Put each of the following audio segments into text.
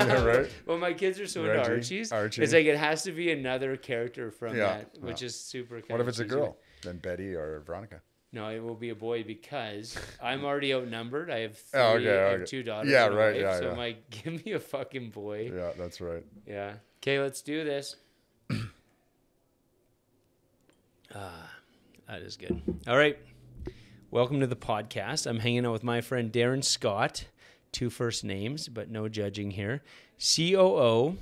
Right? Well, my kids are so into Reggie, Archie's. Archie. It's like it has to be another character from Yeah, that, which is super. What if it's a girl? Then Betty or Veronica. No, it will be a boy because I'm already outnumbered. I have three. Oh, okay, I have okay. 2 daughters. Yeah, and a right, wife, yeah, so yeah. I'm like, give me a fucking boy. Yeah, that's right. Yeah. Okay, let's do this. That is good. All right. Welcome to the podcast. I'm hanging out with my friend Darren Scott, 2 first names, but no judging here. COO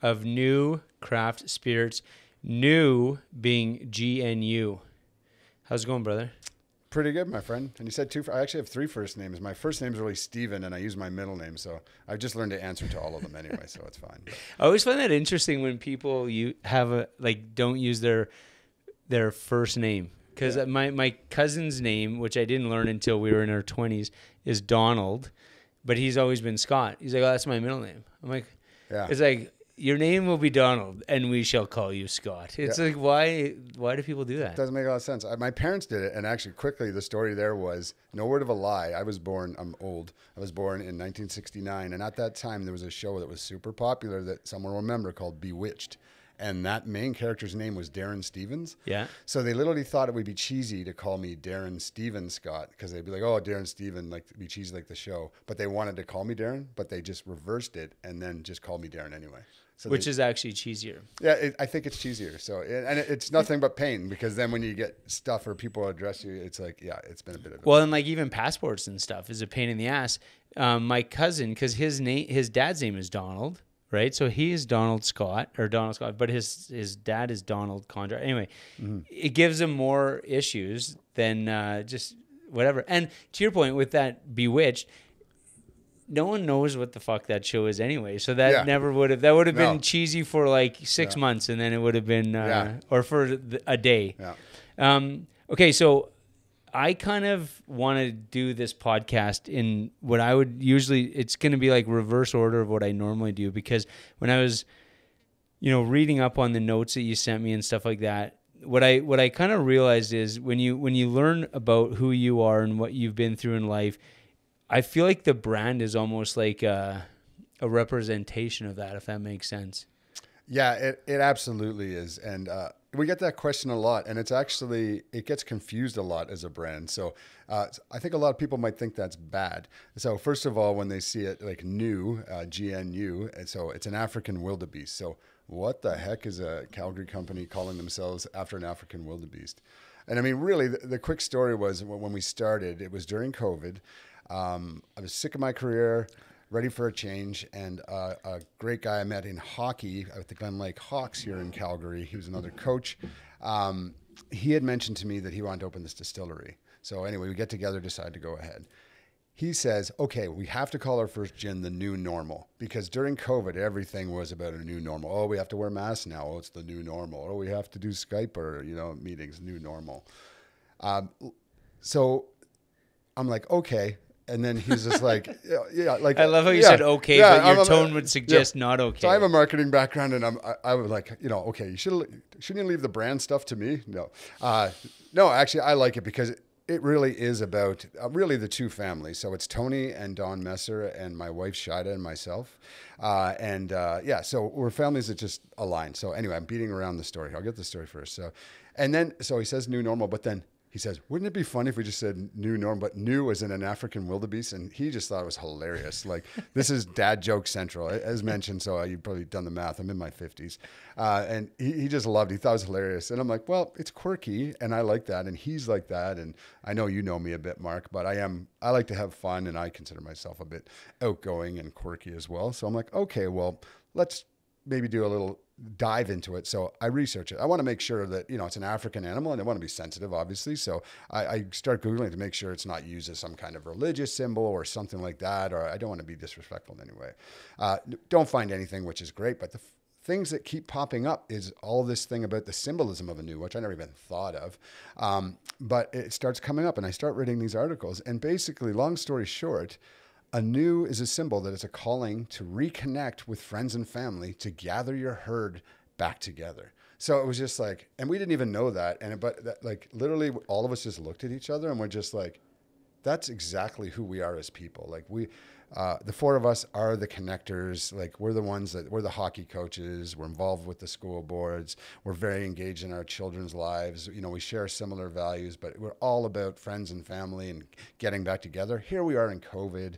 of GNU Craft Spirits, GNU being GNU. How's it going, brother? Pretty good, my friend. And you said 2. I actually have 3 first names. My first name is really Steven, and I use my middle name, so I've just learned to answer to all of them anyway, so it's fine. But. I always find that interesting when people don't use their first name. Because my cousin's name, which I didn't learn until we were in our 20s, is Donald, but he's always been Scott. He's like, oh, that's my middle name. I'm like, it's like, your name will be Donald, and we shall call you Scott. It's like, why do people do that? It doesn't make a lot of sense. My parents did it, and actually, quickly, the story there was, no word of a lie, I'm old. I was born in 1969, and at that time, there was a show that was super popular that someone will remember called Bewitched. And that main character's name was Darren Stevens. Yeah. So they literally thought it would be cheesy to call me Darren Steven Scott because they'd be like, oh, Darren Steven, like be cheesy like the show. But they wanted to call me Darren, but they just reversed it and then just called me Darren anyway. So Which is actually cheesier. Yeah, I think it's cheesier. So, and it's nothing but pain because then when you get stuff or people address you, it's like, yeah, it's been a bit of. Well, and like even passports and stuff is a pain in the ass. My cousin, because his dad's name is Donald. Right, so he is Donald Scott, but his dad is Donald Kondrat. Anyway, It gives him more issues than just whatever. And to your point with that Bewitched, no one knows what the fuck that show is anyway. So that never would have. That would have been cheesy for like 6 months, and then it would have been, or for a day. Yeah. Okay, so I kind of want to do this podcast in what I would usually, it's going to be like reverse order of what I normally do, because when I was, reading up on the notes that you sent me and stuff like that, what I kind of realized is when you learn about who you are and what you've been through in life, I feel like the brand is almost like a representation of that, if that makes sense. Yeah, it absolutely is. And we get that question a lot, and it gets confused a lot as a brand. So I think a lot of people might think that's bad. So first of all, when they see it like GNU, GNU, and so it's an African wildebeest. So what the heck is a Calgary company calling themselves after an African wildebeest? And I mean, really, the quick story was when we started, it was during COVID. I was sick of my career, ready for a change, and a great guy I met in hockey at the Glen Lake Hawks here in Calgary. He was another coach. He had mentioned to me that he wanted to open this distillery. So anyway, we get together, decide to go ahead. He says, okay, we have to call our first gin the new normal, because during COVID, everything was about a new normal. Oh, we have to wear masks now. Oh, it's the new normal. Oh, we have to do Skype or, meetings, new normal. So I'm like, okay. And then he's just like, like I love how you said okay, but your tone would suggest not okay. So I have a marketing background, and I was like, okay, shouldn't you leave the brand stuff to me? No, no, actually, I like it because it really is about really the 2 families. So it's Tony and Dawn Messer and my wife Shida and myself, so we're families that just align. So anyway, I'm beating around the story. I'll get the story first. So he says new normal, but then he says, wouldn't it be funny if we just said new norm, but new as in an African wildebeest? And he just thought it was hilarious. Like, this is dad joke central, as mentioned. So you've probably done the math. I'm in my 50s. And he just loved it. He thought it was hilarious. And I'm like, well, it's quirky, and I like that. And he's like that. And I know you know me a bit, Mark, but I like to have fun, and I consider myself a bit outgoing and quirky as well. So I'm like, okay, well, let's maybe do a little dive into it. So I research it. I want to make sure that, it's an African animal, and I want to be sensitive, obviously. So I start Googling to make sure it's not used as some kind of religious symbol or something like that, or I don't want to be disrespectful in any way. Don't find anything, which is great. But the things that keep popping up is all this thing about the symbolism of a new, which I never even thought of. But it starts coming up, and I start reading these articles. And basically, long story short, a new is a symbol that it's a calling to reconnect with friends and family, to gather your herd back together. So it was just like, and we didn't even know that. Like literally all of us just looked at each other and we're just like, that's exactly who we are as people. Like the four of us are the connectors. Like we're the hockey coaches. We're involved with the school boards. We're very engaged in our children's lives. You know, we share similar values, but we're all about friends and family and getting back together. Here we are in COVID.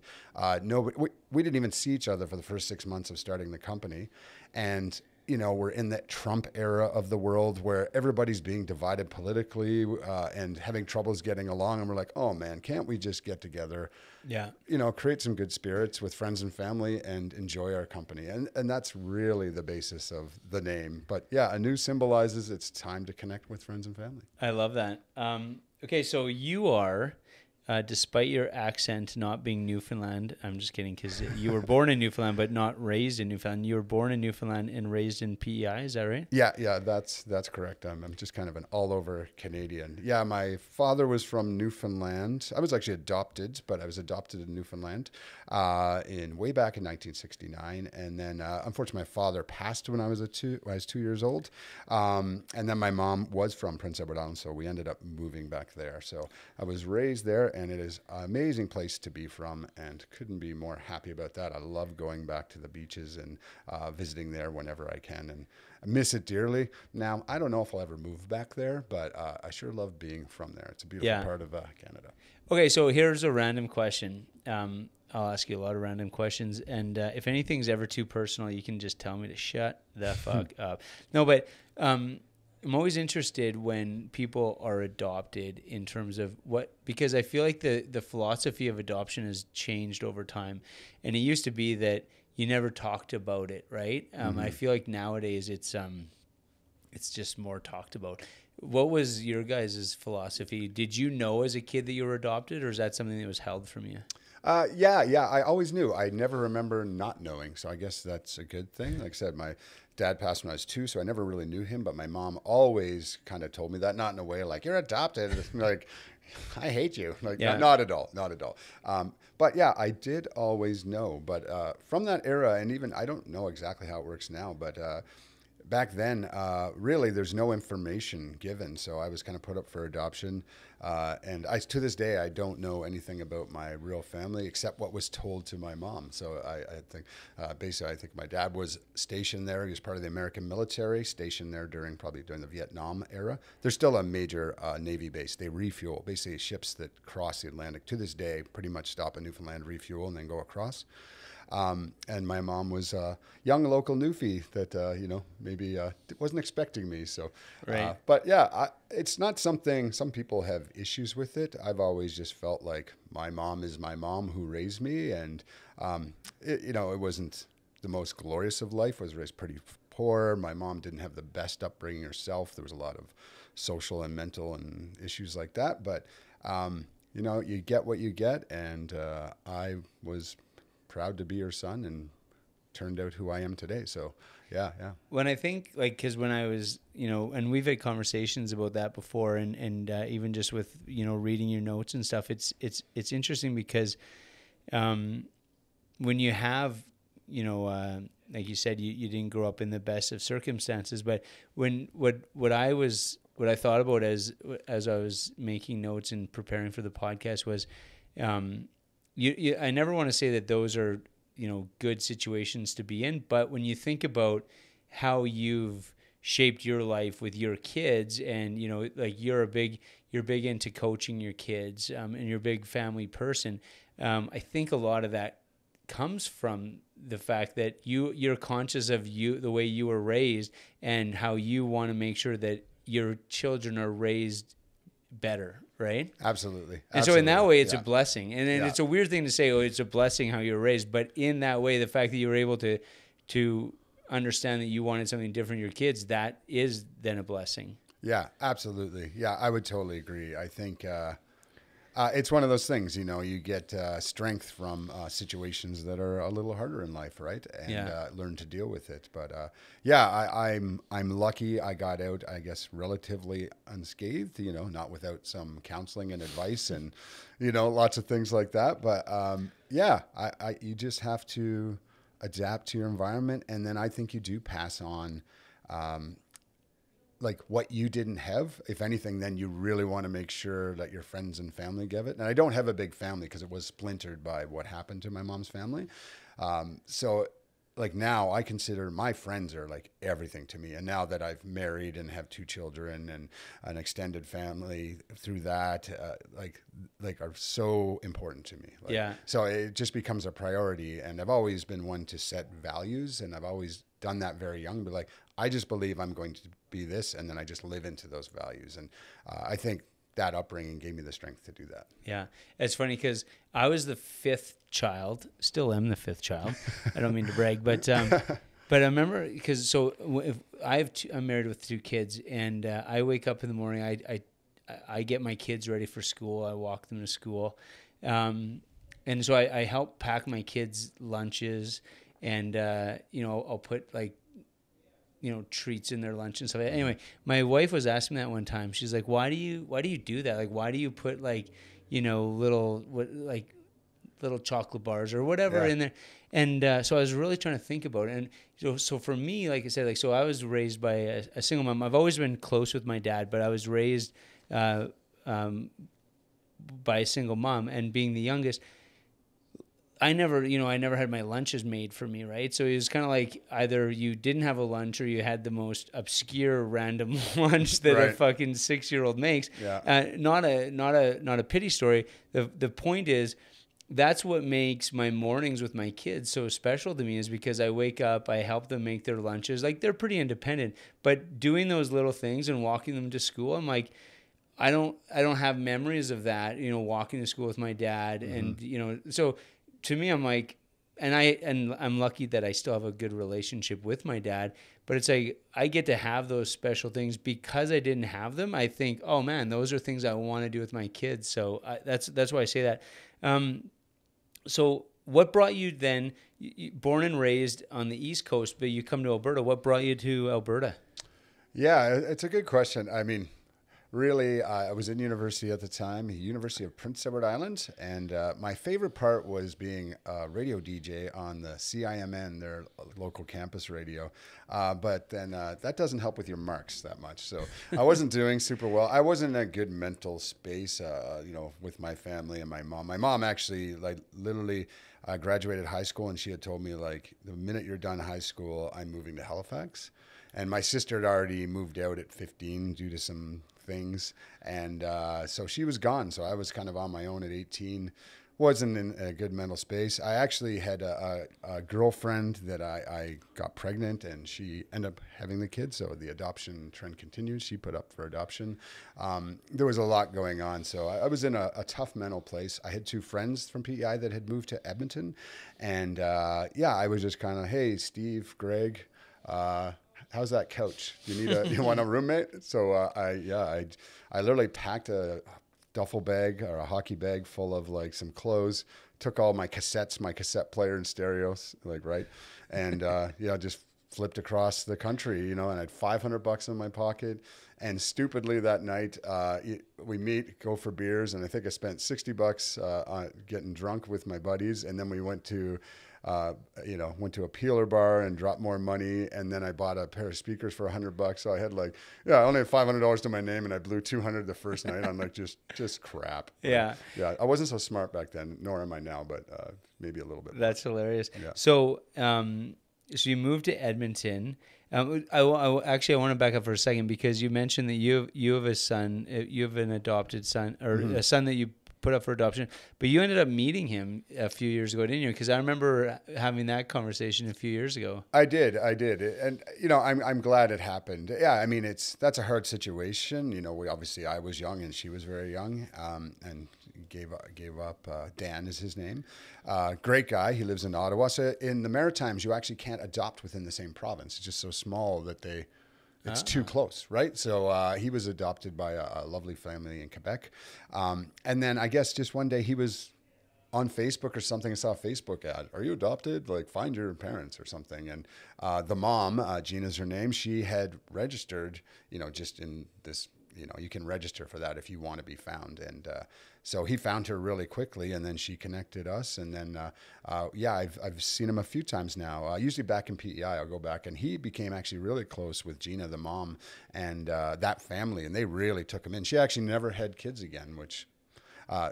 We didn't even see each other for the first 6 months of starting the company. And you know, we're in that Trump era of the world where everybody's being divided politically and having troubles getting along. And we're like, oh man, can't we just get together? Yeah. You know, create some good spirits with friends and family and enjoy our company. And that's really the basis of the name. But yeah, Anu symbolizes it's time to connect with friends and family. I love that. Okay, so you are, despite your accent not being Newfoundland, I'm just kidding, because you were born in Newfoundland but not raised in Newfoundland. You were born in Newfoundland and raised in PEI, is that right? Yeah, that's correct. I'm just kind of an all-over Canadian. Yeah, my father was from Newfoundland. I was actually adopted, but I was adopted in Newfoundland way back in 1969. And then, unfortunately, my father passed when I was 2 years old. And then my mom was from Prince Edward Island, so we ended up moving back there. So I was raised there. And it is an amazing place to be from, and couldn't be more happy about that. I love going back to the beaches and visiting there whenever I can, and I miss it dearly. Now, I don't know if I'll ever move back there, but I sure love being from there. It's a beautiful part of Canada. Okay, so here's a random question. I'll ask you a lot of random questions, and if anything's ever too personal, you can just tell me to shut the fuck up. No, but I'm always interested when people are adopted in terms of because I feel like the philosophy of adoption has changed over time. And it used to be that you never talked about it, right? I feel like nowadays it's just more talked about. What was your guys' philosophy? Did you know as a kid that you were adopted, or is that something that was held from you? Yeah, I always knew. I never remember not knowing, so I guess that's a good thing. Like I said, my dad passed when I was 2, so I never really knew him, but my mom always kind of told me that, not in a way like, you're adopted. Like, I hate you. Like, not at all. But yeah, I did always know. But from that era, and even, I don't know exactly how it works now, but back then, really, there's no information given. So I was kind of put up for adoption. And to this day, I don't know anything about my real family except what was told to my mom. So I think, basically, I think my dad was stationed there. He was part of the American military, stationed there during the Vietnam era. There's still a major Navy base. They refuel. Basically, ships that cross the Atlantic to this day pretty much stop in Newfoundland, refuel, and then go across. And my mom was a young local newfie that, maybe wasn't expecting me. So, right. But yeah, it's not something, some people have issues with it. I've always just felt like my mom is my mom who raised me. And, it wasn't the most glorious of life. I was raised pretty poor. My mom didn't have the best upbringing herself. There was a lot of social and mental and issues like that. But, you get what you get. And I was proud to be her son and turned out who I am today. So yeah. When I think because when I was, and we've had conversations about that before and even just with, reading your notes and stuff, it's interesting because when you have, like you said, you didn't grow up in the best of circumstances, but what I thought about as I was making notes and preparing for the podcast was, I never want to say that those are, good situations to be in, but when you think about how you've shaped your life with your kids and, you're big into coaching your kids, and you're a big family person. I think a lot of that comes from the fact that you're conscious of the way you were raised and how you want to make sure that your children are raised better, right? Absolutely. And so in that way, it's a blessing. And then it's a weird thing to say, it's a blessing how you're raised. But in that way, the fact that you were able to understand that you wanted something different in your kids, that is then a blessing. Yeah, absolutely. Yeah, I would totally agree. I think it's one of those things, you get strength from situations that are a little harder in life, right? And learn to deal with it. But I'm lucky I got out, I guess, relatively unscathed, not without some counseling and advice and, lots of things like that. But you just have to adapt to your environment. And then I think you do pass on like what you didn't have. If anything, then you really want to make sure that your friends and family give it. And I don't have a big family because it was splintered by what happened to my mom's family. So like now I consider my friends are like everything to me. And now that I've married and have 2 children and an extended family through that, like are so important to me. Like, Yeah. So it just becomes a priority. And I've always been one to set values, and I've always done that very young, but like, I just believe I'm going to be this. And then I just live into those values. And I think that upbringing gave me the strength to do that. Yeah. It's funny because I was the 5th child, still am the 5th child. I don't mean to brag, but I remember because if I'm married with 2 kids, and I wake up in the morning, I get my kids ready for school. I walk them to school. And so I help pack my kids' lunches, and, I'll put like, treats in their lunch and stuff. Anyway, my wife was asking me that one time. She's like, why do you do that? Like, why do you put like, little chocolate bars or whatever in there? And so I was really trying to think about it. And so for me, like I said, like, so I was raised by a single mom. I've always been close with my dad, but I was raised by a single mom, and being the youngest, I never had my lunches made for me, right? So it was kind of like either you didn't have a lunch or you had the most obscure random lunch that a fucking 6-year-old makes. Yeah. Not a pity story. The point is, that's what makes my mornings with my kids so special to me, is because I wake up, I help them make their lunches. Like, they're pretty independent, but doing those little things and walking them to school, I'm like, I don't have memories of that, walking to school with my dad. Mm-hmm. And, so to me, I'm like, and I'm lucky that I still have a good relationship with my dad, but it's like, I get to have those special things because I didn't have them. I think, oh man, those are things I want to do with my kids. So that's why I say that. So what brought you then, born and raised on the East Coast, but you come to Alberta? What brought you to Alberta? Yeah, it's a good question. I mean, really, I was in university at the time, University of Prince Edward Island, and my favorite part was being a radio DJ on the CIMN, their local campus radio. But then that doesn't help with your marks that much. So I wasn't doing super well. I wasn't in a good mental space, with my family and my mom. My mom actually, like, literally graduated high school, and she had told me, like, the minute you're done high school, I'm moving to Halifax. And my sister had already moved out at 15 due to some things. And so she was gone. So I was kind of on my own at 18. Wasn't in a good mental space. I actually had a girlfriend that I got pregnant, and she ended up having the kid. So the adoption trend continued. She put up for adoption. There was a lot going on. So I was in a tough mental place. I had 2 friends from PEI that had moved to Edmonton. And I was just kind of, hey, Steve, Greg, how's that couch? You want a roommate? So I literally packed a duffel bag or a hockey bag full of like some clothes, took all my cassettes, my cassette player and stereos, and just flipped across the country, and I had $500 in my pocket. And stupidly that night, we meet, go for beers, and I think I spent $60 on getting drunk with my buddies, and then we went to a peeler bar and dropped more money. And then I bought a pair of speakers for $100. So I had I only had $500 to my name, and I blew $200 the first night on just crap. Yeah. Yeah. I wasn't so smart back then, nor am I now, but maybe a little bit. That's hilarious. Yeah. So, so you moved to Edmonton. I want to back up for a second, because you mentioned that you have a son, you have an adopted son, or a son that you put up for adoption, but you ended up meeting him a few years ago, didn't you? Because I remember having that conversation a few years ago. I did, and I'm glad it happened. Yeah, I mean, that's a hard situation. I was young and she was very young, and gave up. Dan is his name. Great guy. He lives in Ottawa. So in the Maritimes, you actually can't adopt within the same province. It's just so small that it's too close, right? So he was adopted by a lovely family in Quebec. And then I guess just one day he was on Facebook or something. I saw a Facebook ad. Are you adopted? Like, find your parents or something. And the mom, Gina's her name, she had registered, just in this you can register for that if you want to be found. And so he found her really quickly, and then she connected us. And then, I've seen him a few times now. Usually back in PEI, I'll go back, and he became actually really close with Gina, the mom, and that family, and they really took him in. She actually never had kids again, which.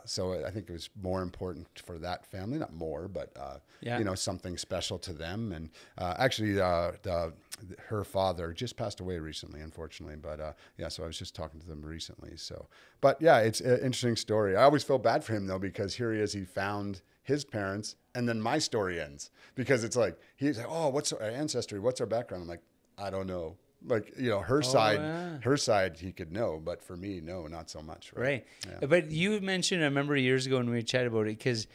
So I think it was more important for that family, not more, but, something special to them. And actually, her father just passed away recently, unfortunately. But so I was just talking to them recently. So, but yeah, it's an interesting story. I always feel bad for him, though, because here he is, he found his parents, and then my story ends because it's like, he's like, oh, what's our ancestry? What's our background? I'm like, I don't know. Like, her side he could know, but for me, no, not so much. Right. Yeah. But you mentioned, I remember years ago when we chatted about it, because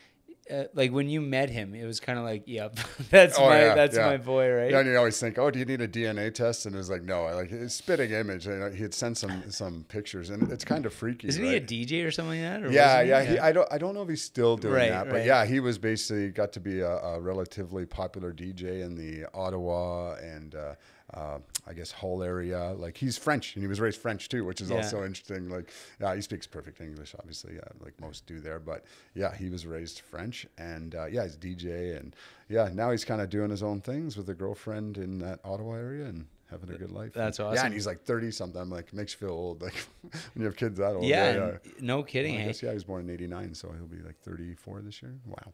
like when you met him, it was kind of like, yep, that's my boy, right? Yeah, and you always think, oh, do you need a DNA test? And it was like, no, like his spitting image. And he had sent some pictures, and it's kind of freaky. Isn't he a DJ or something like that? Or yeah. I don't know if he's still doing that, but right. yeah, he was basically got to be a relatively popular DJ in the Ottawa and I guess Hull area. Like he's French, and he was raised French too, which is also interesting. Like he speaks perfect English, obviously, like most do there. But yeah, he was raised French, and he's DJ, and now he's kind of doing his own things with a girlfriend in that Ottawa area and having a good life. That's awesome. Yeah, and he's like 30 something. I'm like, makes you feel old, like when you have kids that old. Yeah. No kidding. Well, I guess, he was born in '89, so he'll be like 34 this year. Wow.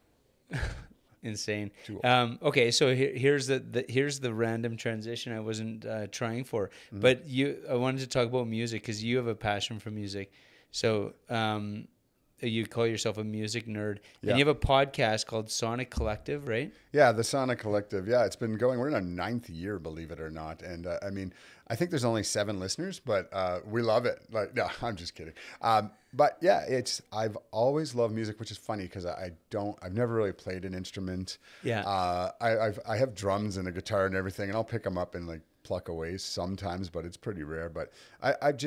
Insane. Okay, so here's the random transition I wasn't trying for, but I wanted to talk about music because you have a passion for music. So you call yourself a music nerd, and you have a podcast called Sonic Collective, right? Yeah, the Sonic Collective. Yeah, it's been going. We're in our 9th year, believe it or not. And I mean, I think there's only 7 listeners, but we love it. Like, no, I'm just kidding. But yeah, I've always loved music, which is funny because I've never really played an instrument. Yeah. I have drums and a guitar and everything, and I'll pick them up and like pluck away sometimes, but it's pretty rare. But I'm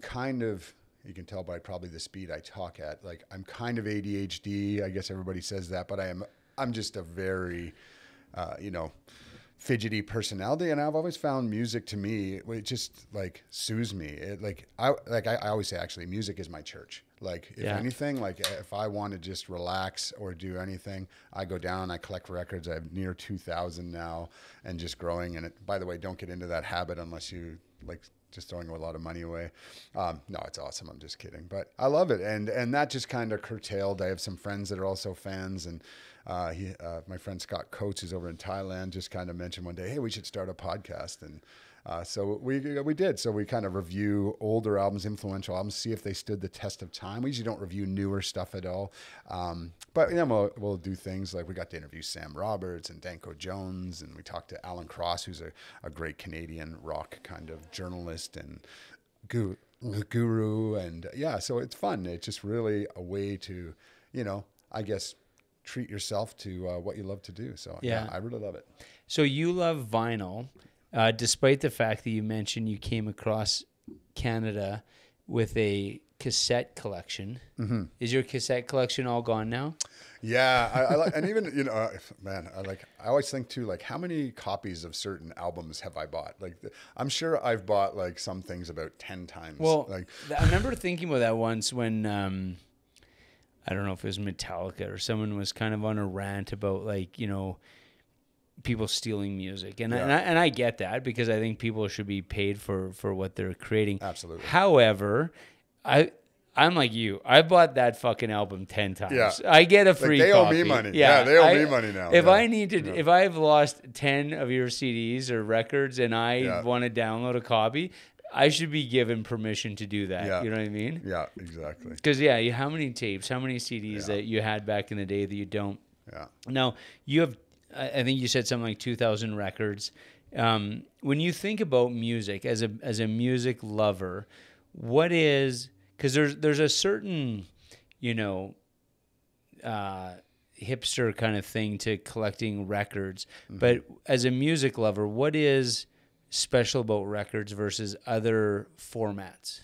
kind of, you can tell by probably the speed I talk at, like I'm kind of ADHD. I guess everybody says that, but I'm just a very, fidgety personality, and I've always found music to me, it just like soothes me. I always say, actually, music is my church. Like if anything, like if I want to just relax or do anything, I go down, I collect records. I have near 2,000 now, and just growing. And by the way, don't get into that habit unless you like just throwing a lot of money away. No, it's awesome. I'm just kidding, but I love it. And that just kind of curtailed. I have some friends that are also fans, and my friend Scott Coates, who's over in Thailand, just kind of mentioned one day, hey, we should start a podcast. And so we did. So we kind of review older albums, influential albums, see if they stood the test of time. We usually don't review newer stuff at all. But then we'll do things like we got to interview Sam Roberts and Danko Jones, and we talked to Alan Cross, who's a great Canadian rock kind of journalist and guru. And so it's fun. It's just really a way to, I guess, treat yourself to what you love to do. So I really love it. So you love vinyl. Despite the fact that you mentioned you came across Canada with a cassette collection, is your cassette collection all gone now? Yeah, I like, and even man, I always think too, like how many copies of certain albums have I bought? Like I'm sure I've bought like some things about 10 times. Well, like I remember thinking about that once when I don't know if it was Metallica or someone was kind of on a rant about like people stealing music, and I get that because I think people should be paid for what they're creating. Absolutely. However, I'm like you. I bought that fucking album 10 times. Yeah. I get a free they copy. Owe me money. Yeah, they owe me money now. If I need to, if I've lost 10 of your CDs or records and I want to download a copy, I should be given permission to do that. Yeah. You know what I mean? Yeah, exactly. Because how many tapes, how many CDs that you had back in the day that you don't? Yeah. Now you have. I think you said something like 2,000 records. When you think about music as a music lover, what is, because there's a certain hipster kind of thing to collecting records, but as a music lover, what is special about records versus other formats?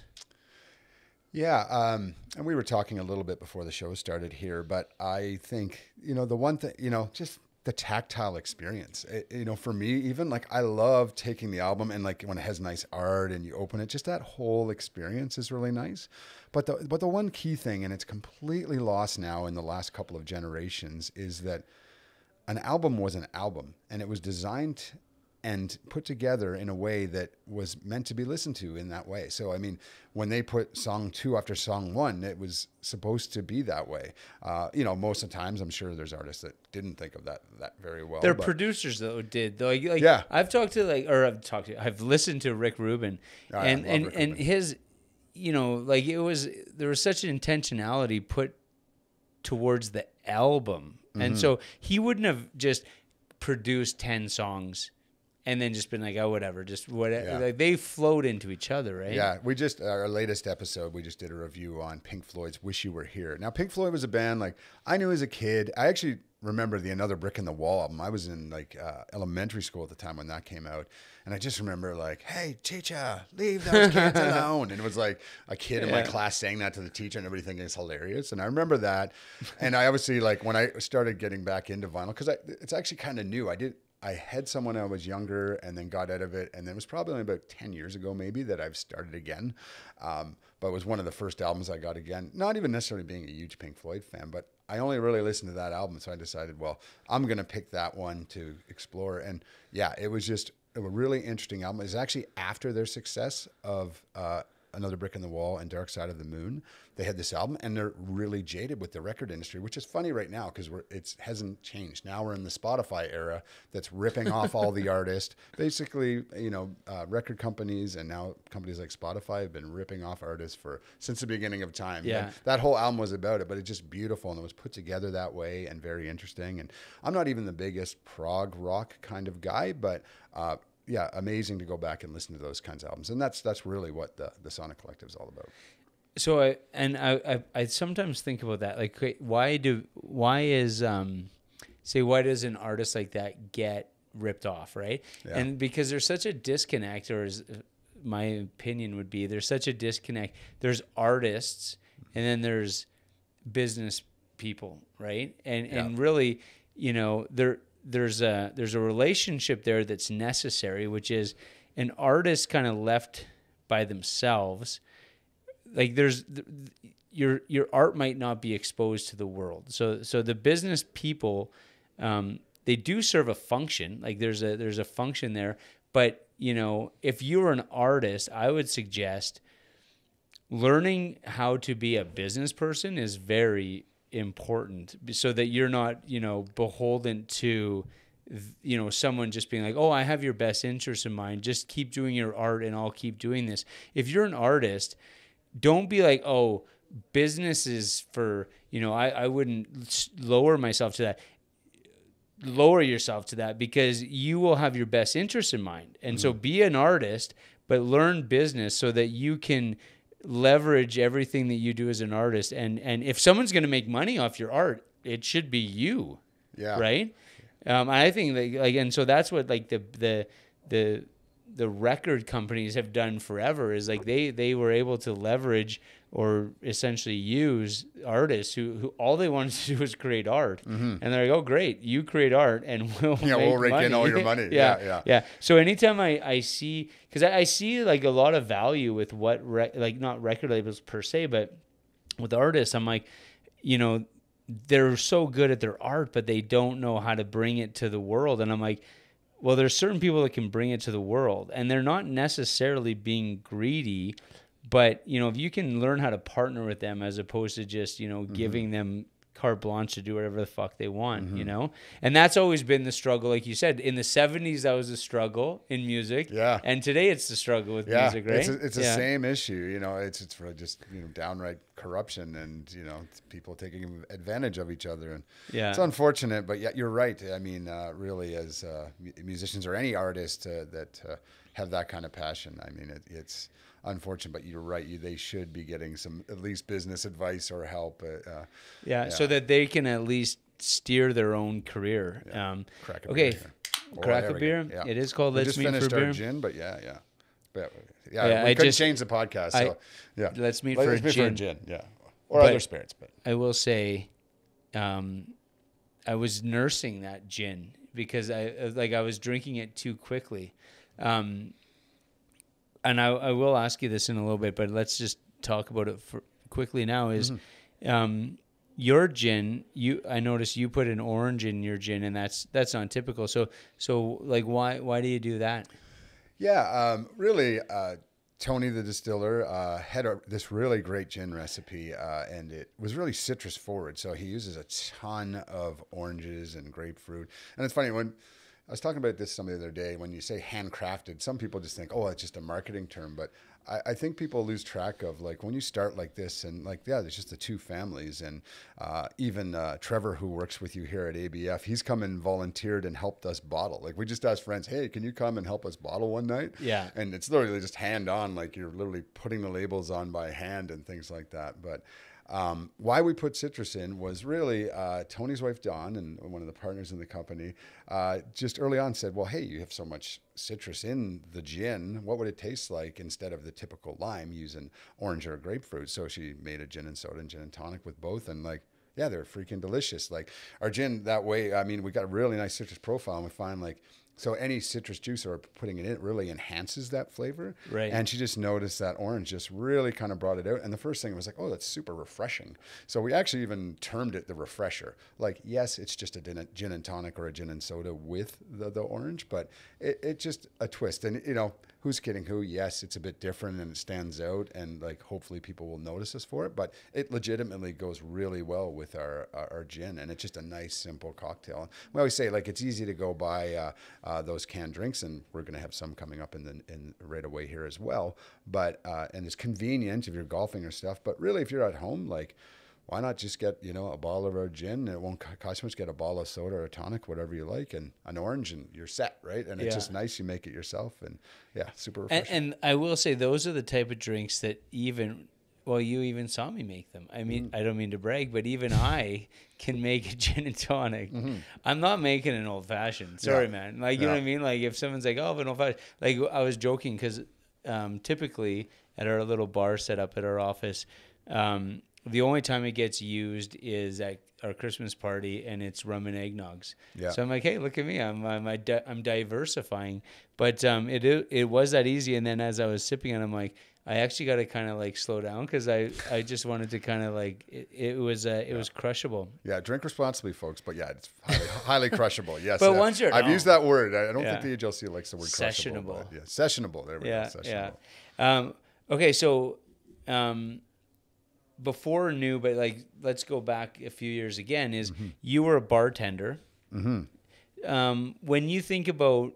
Yeah, and we were talking a little bit before the show started here, but I think the one thing just the tactile experience. For me, even like I love taking the album and like when it has nice art and you open it, just that whole experience is really nice. But the one key thing, and it's completely lost now in the last couple of generations, is that an album was an album, and it was designed and put together in a way that was meant to be listened to in that way. So, I mean, when they put song 2 after song 1, it was supposed to be that way. Most of the times, I'm sure there's artists that didn't think of that very well. Their producers though did though. Yeah. I've listened to Rick Rubin, and his, there was such an intentionality put towards the album, and so he wouldn't have just produced 10 songs and then just been like, oh, whatever, just whatever. Yeah. Like they flowed into each other, right? Yeah, our latest episode, we just did a review on Pink Floyd's "Wish You Were Here." Now, Pink Floyd was a band like I knew as a kid. I actually remember the Another Brick in the Wall album. I was in like elementary school at the time when that came out, and I just remember like, "Hey, teacher, leave those kids alone." And it was like a kid in my class saying that to the teacher, and everybody thinking it's hilarious. And I remember that. And I obviously like when I started getting back into vinyl, because it's actually kind of new. I had someone when I was younger and then got out of it. And then it was probably only about 10 years ago, maybe, that I've started again. But it was one of the first albums I got again. Not even necessarily being a huge Pink Floyd fan, but I only really listened to that album. So I decided, well, I'm going to pick that one to explore. And yeah, it was just a really interesting album. It was actually after their success of Another Brick in the Wall and Dark Side of the Moon. They had this album, and they're really jaded with the record industry, which is funny right now because it hasn't changed. Now we're in the Spotify era that's ripping off all the artists. Basically, record companies and now companies like Spotify have been ripping off artists since the beginning of time. Yeah. And that whole album was about it, but it's just beautiful, and it was put together that way and very interesting. And I'm not even the biggest prog rock kind of guy, but yeah, amazing to go back and listen to those kinds of albums, and that's really what the Sonic Collective is all about. So I sometimes think about that, like why does an artist like that get ripped off, right? Yeah. And because there's such a disconnect, or as my opinion would be, there's such a disconnect. There's artists, and then there's business people, right? And really, there's a relationship there that's necessary, which is an artist kind of left by themselves. Like your art might not be exposed to the world. So the business people, they do serve a function. Like there's a function there. But if you're an artist, I would suggest learning how to be a business person is very important, so that you're not beholden to someone just being like, oh, I have your best interest in mind, just keep doing your art and I'll keep doing this. If you're an artist, don't be like, oh, business is for I wouldn't lower myself to that. Lower yourself to that, because you will have your best interest in mind. And so be an artist, but learn business so that you can leverage everything that you do as an artist. And if someone's going to make money off your art, it should be you. Yeah. Right. I think and so that's what like the record companies have done forever, is like they were able to leverage or essentially use artists who all they wanted to do was create art. And they're like, oh, great, you create art and we'll rake money. in all your money. Yeah. So anytime I see, because I see like a lot of value with what not record labels per se, but with artists, I'm like, they're so good at their art, but they don't know how to bring it to the world. And I'm like, well, there's certain people that can bring it to the world, and they're not necessarily being greedy, but if you can learn how to partner with them as opposed to just giving them carte blanche to do whatever the fuck they want, and that's always been the struggle. Like you said, in the 70s that was a struggle in music, and today it's the struggle with music, right? It's the same issue. It's really just downright corruption and people taking advantage of each other, and it's unfortunate, but you're right. I mean, really, as musicians or any artist that have that kind of passion, I mean, it's unfortunate, but you're right. They should be getting some at least business advice or help. So that they can at least steer their own career. Crack a okay, beer. Crack a beer. Yeah. It is called Let's Meet for Beer. We just finished our gin, but we couldn't change the podcast. So Let's meet for a gin. Or other spirits. But I will say, I was nursing that gin because I was drinking it too quickly. And I will ask you this in a little bit, but let's just talk about it quickly now. Is your gin? I noticed you put an orange in your gin, and that's not typical. So like why do you do that? Yeah, really. Tony, the distiller, had this really great gin recipe, and it was really citrus forward. So he uses a ton of oranges and grapefruit. And it's funny, when I was talking about this some the other day, when you say handcrafted, some people just think, oh, it's just a marketing term. But I think people lose track of, like, when you start like this, and like, yeah, there's just the two families. And even Trevor, who works with you here at ABF, he's come and volunteered and helped us bottle. Like, we just asked friends, hey, can you come and help us bottle one night? Yeah. And it's literally just hand on, like you're literally putting the labels on by hand and things like that. But why we put citrus in was really Tony's wife, Dawn, and one of the partners in the company, just early on said, well, hey, you have so much citrus in the gin. What would it taste like instead of the typical lime using orange or grapefruit? So she made a gin and soda and gin and tonic with both. And like, yeah, they're freaking delicious. Like our gin that way, I mean, we got a really nice citrus profile, and we find like, so any citrus juice or putting it in really enhances that flavor. Right. And she just noticed that orange just really kind of brought it out. And the first thing was like, oh, that's super refreshing. So we actually even termed it the refresher. Like, yes, it's just a gin and tonic or a gin and soda with the orange, but it just a twist. And, you know, who's kidding who? Yes, it's a bit different and it stands out, and like hopefully people will notice us for it. But it legitimately goes really well with our gin, and it's just a nice, simple cocktail. We always say, like, it's easy to go buy those canned drinks, and we're going to have some coming up in right away here as well. But and it's convenient if you're golfing or stuff. But really, if you're at home, like, why not just get, you know, a bottle of our gin? It won't cost much. Get a bottle of soda or a tonic, whatever you like, and an orange, and you're set, right? And it's just nice. You make it yourself, and yeah, super refreshing. And I will say, those are the type of drinks that you even saw me make them. I mean, I don't mean to brag, but even I can make a gin and tonic. I'm not making an old fashioned. Sorry, man. Like, you know what I mean? Like, if someone's like, oh, an old fashioned, like, I was joking because typically at our little bar set up at our office, the only time it gets used is at our Christmas party, and it's rum and eggnogs. Yeah. So I'm like, hey, look at me, I'm diversifying. But it was that easy. And then as I was sipping it, I'm like, I actually got to kind of like slow down, because I just wanted to kind of like it was crushable. Yeah, drink responsibly, folks. But yeah, it's highly crushable. Yes. But once you're I've used that word. I don't think the AGLC likes the word sessionable. Crushable. But yeah, sessionable. There we go. Sessionable. Yeah. Okay, so. Before new, but like, let's go back a few years again, is you were a bartender. When you think about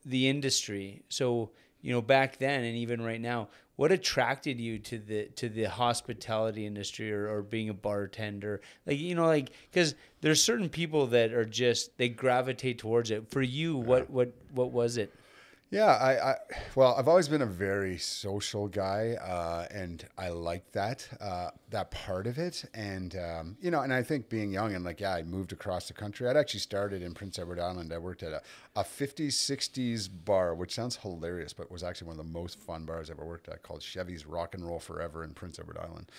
the industry, so, you know, back then and even right now, what attracted you to the hospitality industry or being a bartender? Like, you know, like, because there's certain people that are just, they gravitate towards it. For you, what was it? Yeah, well, I've always been a very social guy, and I like that part of it. And, you know, and I think being young and like, yeah, I moved across the country. I'd actually started in Prince Edward Island. I worked at a 50s, 60s bar, which sounds hilarious, but was actually one of the most fun bars I ever worked at, called Chevy's Rock and Roll Forever in Prince Edward Island.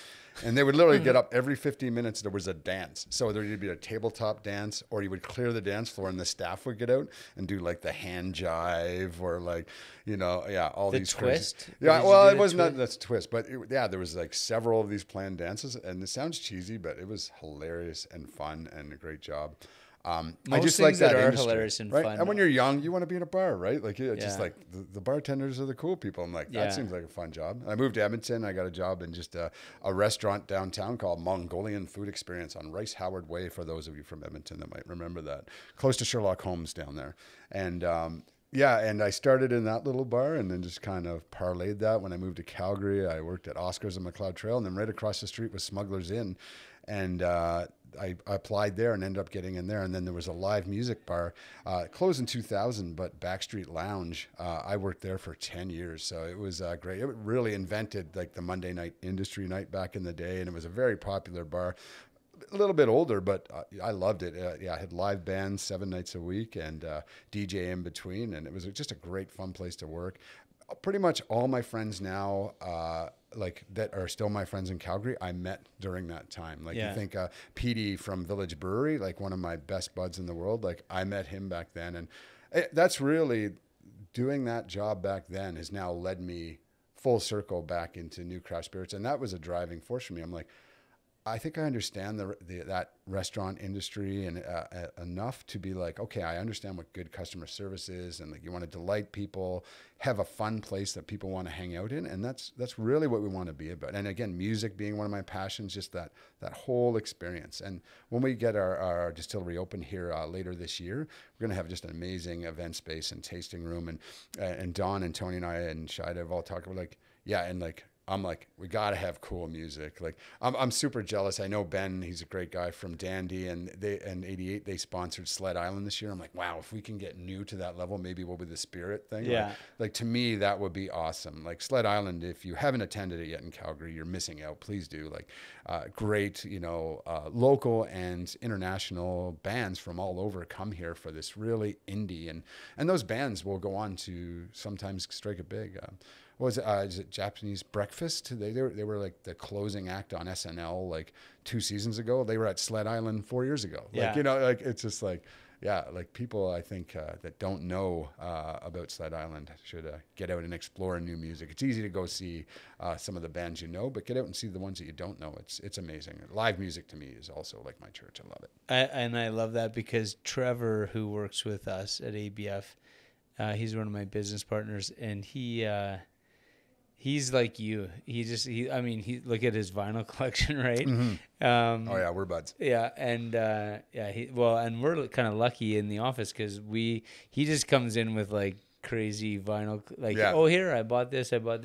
And they would literally get up every 15 minutes. There was a dance. So there would be a tabletop dance, or you would clear the dance floor and the staff would get out and do like the hand jive, or like, you know, all these twist. Crazy, yeah, well, it wasn't that twist, but there was like several of these planned dances, and it sounds cheesy, but it was hilarious and fun and a great job. I just like that industry, hilarious and right? fun. And when you're young, you want to be in a bar, right? Like, just like the bartenders are the cool people. I'm like, that seems like a fun job. I moved to Edmonton. I got a job in just a restaurant downtown called Mongolian Food Experience on Rice Howard Way, for those of you from Edmonton that might remember that. Close to Sherlock Holmes down there. And and I started in that little bar, and then just kind of parlayed that. When I moved to Calgary, I worked at Oscar's and McLeod Trail, and then right across the street was Smuggler's Inn. And I applied there and ended up getting in there. And then there was a live music bar, closed in 2000, but Backstreet Lounge. I worked there for 10 years. So it was great. It really invented like the Monday night industry night back in the day. And it was a very popular bar. A little bit older, but I loved it. I had live bands 7 nights a week, and DJ in between. And it was just a great, fun place to work. pretty much all my friends now, like that are still my friends in Calgary, I met during that time. Like you think PD from Village Brewery, like one of my best buds in the world, like I met him back then. And that's really doing that job back then has now led me full circle back into GNU Craft Spirits. And that was a driving force for me. I'm like, I think I understand that restaurant industry and enough to be like, okay, I understand what good customer service is, and like you want to delight people, have a fun place that people want to hang out in, and that's really what we want to be about. And again, music being one of my passions, just that whole experience. And when we get our distillery open here later this year, we're going to have just an amazing event space and tasting room. And Don and Tony and I and Shida have all talked about like, yeah, and like. I'm like, we got to have cool music. Like, I'm super jealous. I know Ben, he's a great guy from Dandy, and 88, they sponsored Sled Island this year. I'm like, wow, if we can get new to that level, maybe we'll be the Spirit thing. Yeah. Like to me, that would be awesome. Like Sled Island, if you haven't attended it yet in Calgary, you're missing out. Please do. Like, great, local and international bands from all over come here for this really indie, and those bands will go on to sometimes strike it big. What was it? Is it Japanese Breakfast? They were like the closing act on SNL like 2 seasons ago. They were at Sled Island 4 years ago. Yeah. Like, like it's just like, yeah, like people I think that don't know about Sled Island should get out and explore new music. It's easy to go see some of the bands but get out and see the ones that you don't know. It's amazing. Live music to me is also like my church. I love it. And I love that because Trevor, who works with us at ABF, he's one of my business partners, and he's like you. He look at his vinyl collection, right? Mm-hmm. Oh yeah, we're buds. Yeah, and and we're kind of lucky in the office because he just comes in with like crazy vinyl, like oh here I bought this, but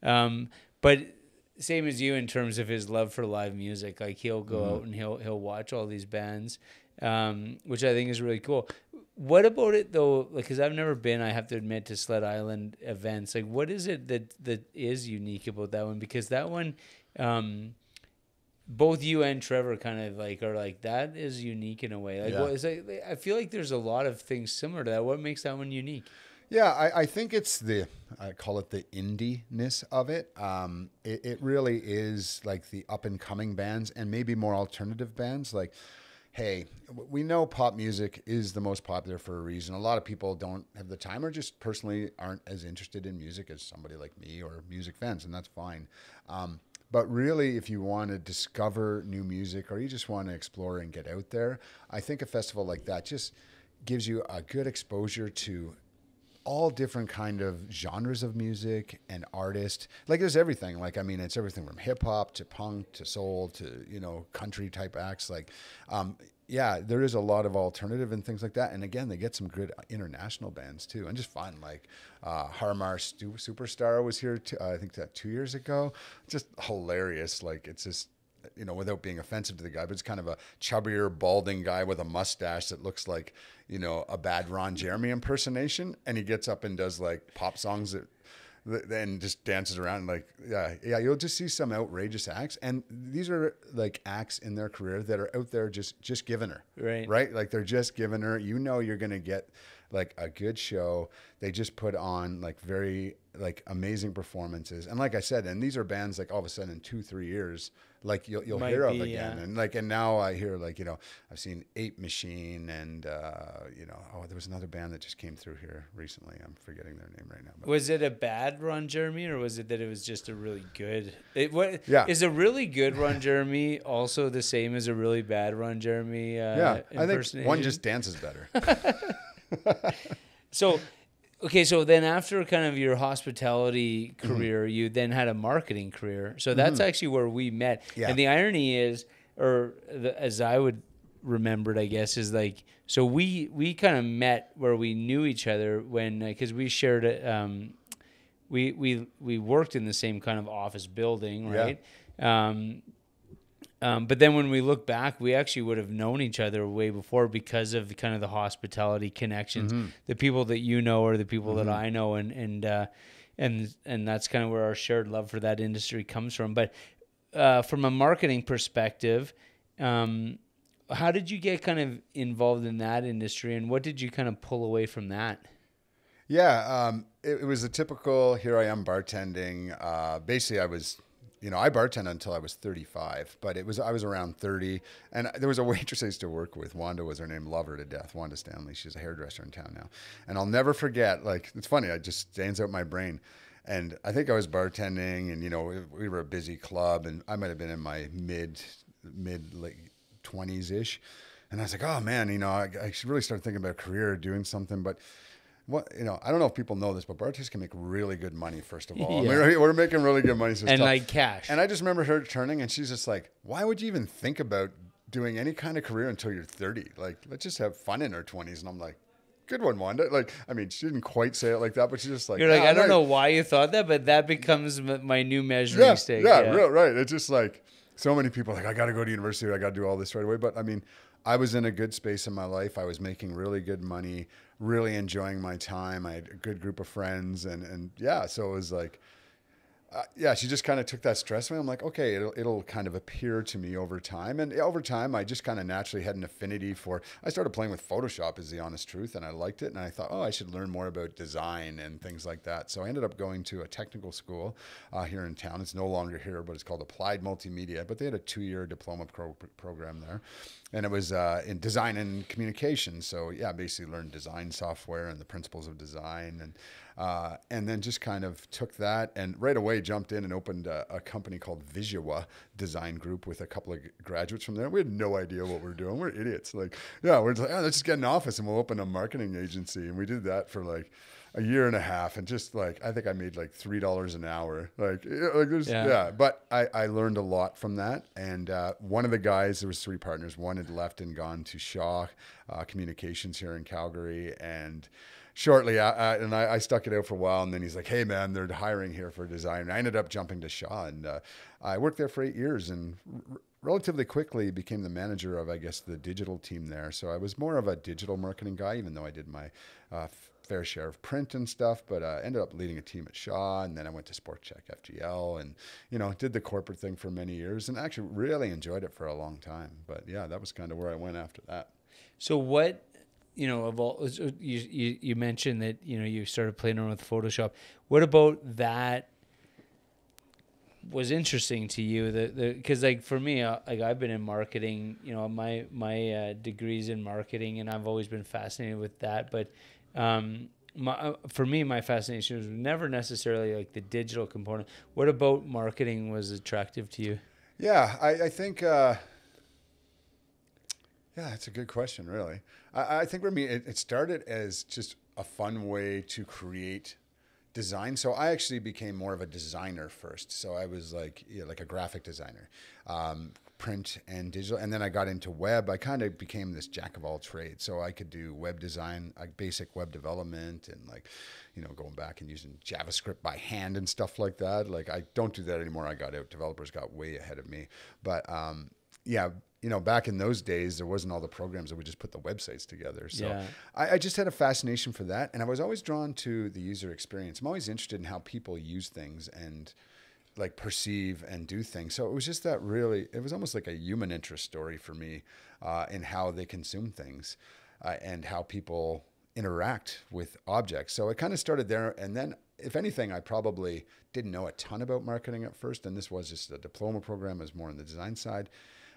same as you in terms of his love for live music. Like he'll go out and he'll watch all these bands, which I think is really cool. What about it though? Like, because I've never been, I have to admit, to Sled Island events. Like, what is it that is unique about that one? Because that one, both you and Trevor kind of like are like, that is unique in a way. Like, what is like? I feel like there's a lot of things similar to that. What makes that one unique? Yeah, I think it's I call it the indie-ness of it. It really is like the up-and-coming bands and maybe more alternative bands. Like, hey, we know pop music is the most popular for a reason. A lot of people don't have the time or just personally aren't as interested in music as somebody like me or music fans, and that's fine. But really, if you want to discover new music or you just want to explore and get out there, I think a festival like that just gives you a good exposure to all different kind of genres of music and artists. Like there's everything. Like, I mean, it's everything from hip hop to punk to soul to, country type acts. Like, there is a lot of alternative and things like that. And again, they get some good international bands too, and just fun. Like, Harmar Superstar was here, I think that 2 years ago. Just hilarious. Like, it's just, without being offensive to the guy, but it's kind of a chubbier, balding guy with a mustache that looks like, a bad Ron Jeremy impersonation. And he gets up and does like pop songs that then just dances around. Like, you'll just see some outrageous acts. And these are like acts in their career that are out there just giving her. Right? Like they're just giving her, you're going to get like a good show. They just put on like very like amazing performances. And like I said, and these are bands like all of a sudden in 2-3 years, like you'll hear of again. Yeah. And now I hear like, I've seen Ape Machine and, there was another band that just came through here recently. I'm forgetting their name right now. But. Was it a bad Ron Jeremy or was it that it was just a really good? Is a really good Ron Jeremy also the same as a really bad Ron Jeremy? I think one just dances better. So then after kind of your hospitality career, you then had a marketing career. So that's actually where we met. Yeah. And the irony is, as I would remember it, I guess, is like, so we kind of met where we knew each other when, because we shared it, we worked in the same kind of office building, right? Yeah. But then when we look back, we actually would have known each other way before because of kind of the hospitality connections, the people that you know or the people that I know, and that's kind of where our shared love for that industry comes from. But from a marketing perspective, how did you get kind of involved in that industry, and what did you kind of pull away from that? Yeah, it was a typical, here I am bartending. Basically, I was, I bartended until I was 35, but I was around 30. And there was a waitress I used to work with. Wanda was her name, love her to death. Wanda Stanley. She's a hairdresser in town now. And I'll never forget, like, it's funny, it just stands out in my brain. And I think I was bartending and, we were a busy club and I might have been in my mid late 20s ish. And I was like, oh man, I should really start thinking about a career, doing something. But I don't know if people know this, but bartenders can make really good money, first of all. Yeah. I mean, we're making really good money. So it's And tough. like cash. And I just remember her turning and she's just like, why would you even think about doing any kind of career until you're 30? Like, let's just have fun in our 20s. And I'm like, good one, Wanda. Like, I mean, she didn't quite say it like that, but she's just like, You're like, I don't know why you thought that, but that becomes my new measuring stick. Yeah, real right. It's just like so many people are like, I got to go to university. I got to do all this right away. But I mean, I was in a good space in my life. I was making really good money, really enjoying my time. I had a good group of friends and yeah, so it was like, she just kind of took that stress away. I'm like, okay, it'll kind of appear to me over time. And over time, I just kind of naturally had an affinity I started playing with Photoshop is the honest truth. And I liked it. And I thought, I should learn more about design and things like that. So I ended up going to a technical school here in town. It's no longer here, but it's called Applied Multimedia. But they had a 2-year diploma program there. And it was in design and communication. So yeah, basically learned design software and the principles of design. And then just kind of took that and right away jumped in and opened a company called Visuwa Design Group with a couple of graduates from there. We had no idea what we're doing. We're idiots. Like, yeah, we're just like, let's just get an office and we'll open a marketing agency. And we did that for like a year and a half. And just like, I think I made like $3 an hour. But I learned a lot from that. And one of the guys, there was 3 partners. One had left and gone to Shaw Communications here in Calgary. And shortly, I stuck it out for a while, and then he's like, hey, man, they're hiring here for a designer. I ended up jumping to Shaw, and I worked there for 8 years and relatively quickly became the manager of, I guess, the digital team there. So I was more of a digital marketing guy, even though I did my fair share of print and stuff, but ended up leading a team at Shaw, and then I went to SportCheck FGL and, did the corporate thing for many years and actually really enjoyed it for a long time. But yeah, that was kind of where I went after that. So what... of all you mentioned that you started playing around with Photoshop. What about that was interesting to you? Because like for me, like I've been in marketing. My degree's in marketing, and I've always been fascinated with that. But for me, my fascination was never necessarily like the digital component. What about marketing was attractive to you? Yeah, I think. Yeah, that's a good question, really. I think for me, it started as just a fun way to create design. So I actually became more of a designer first. So I was like a graphic designer, print and digital. And then I got into web. I kind of became this jack of all trades. So I could do web design, like basic web development and going back and using JavaScript by hand and stuff like that. Like I don't do that anymore. I got out. Developers got way ahead of me. But back in those days, there wasn't all the programs that would just put the websites together. So yeah. I just had a fascination for that. And I was always drawn to the user experience. I'm always interested in how people use things and like perceive and do things. So it was just it was almost like a human interest story for me in how they consume things and how people interact with objects. So it kind of started there. And then if anything, I probably didn't know a ton about marketing at first. And this was just a diploma program. It was more on the design side.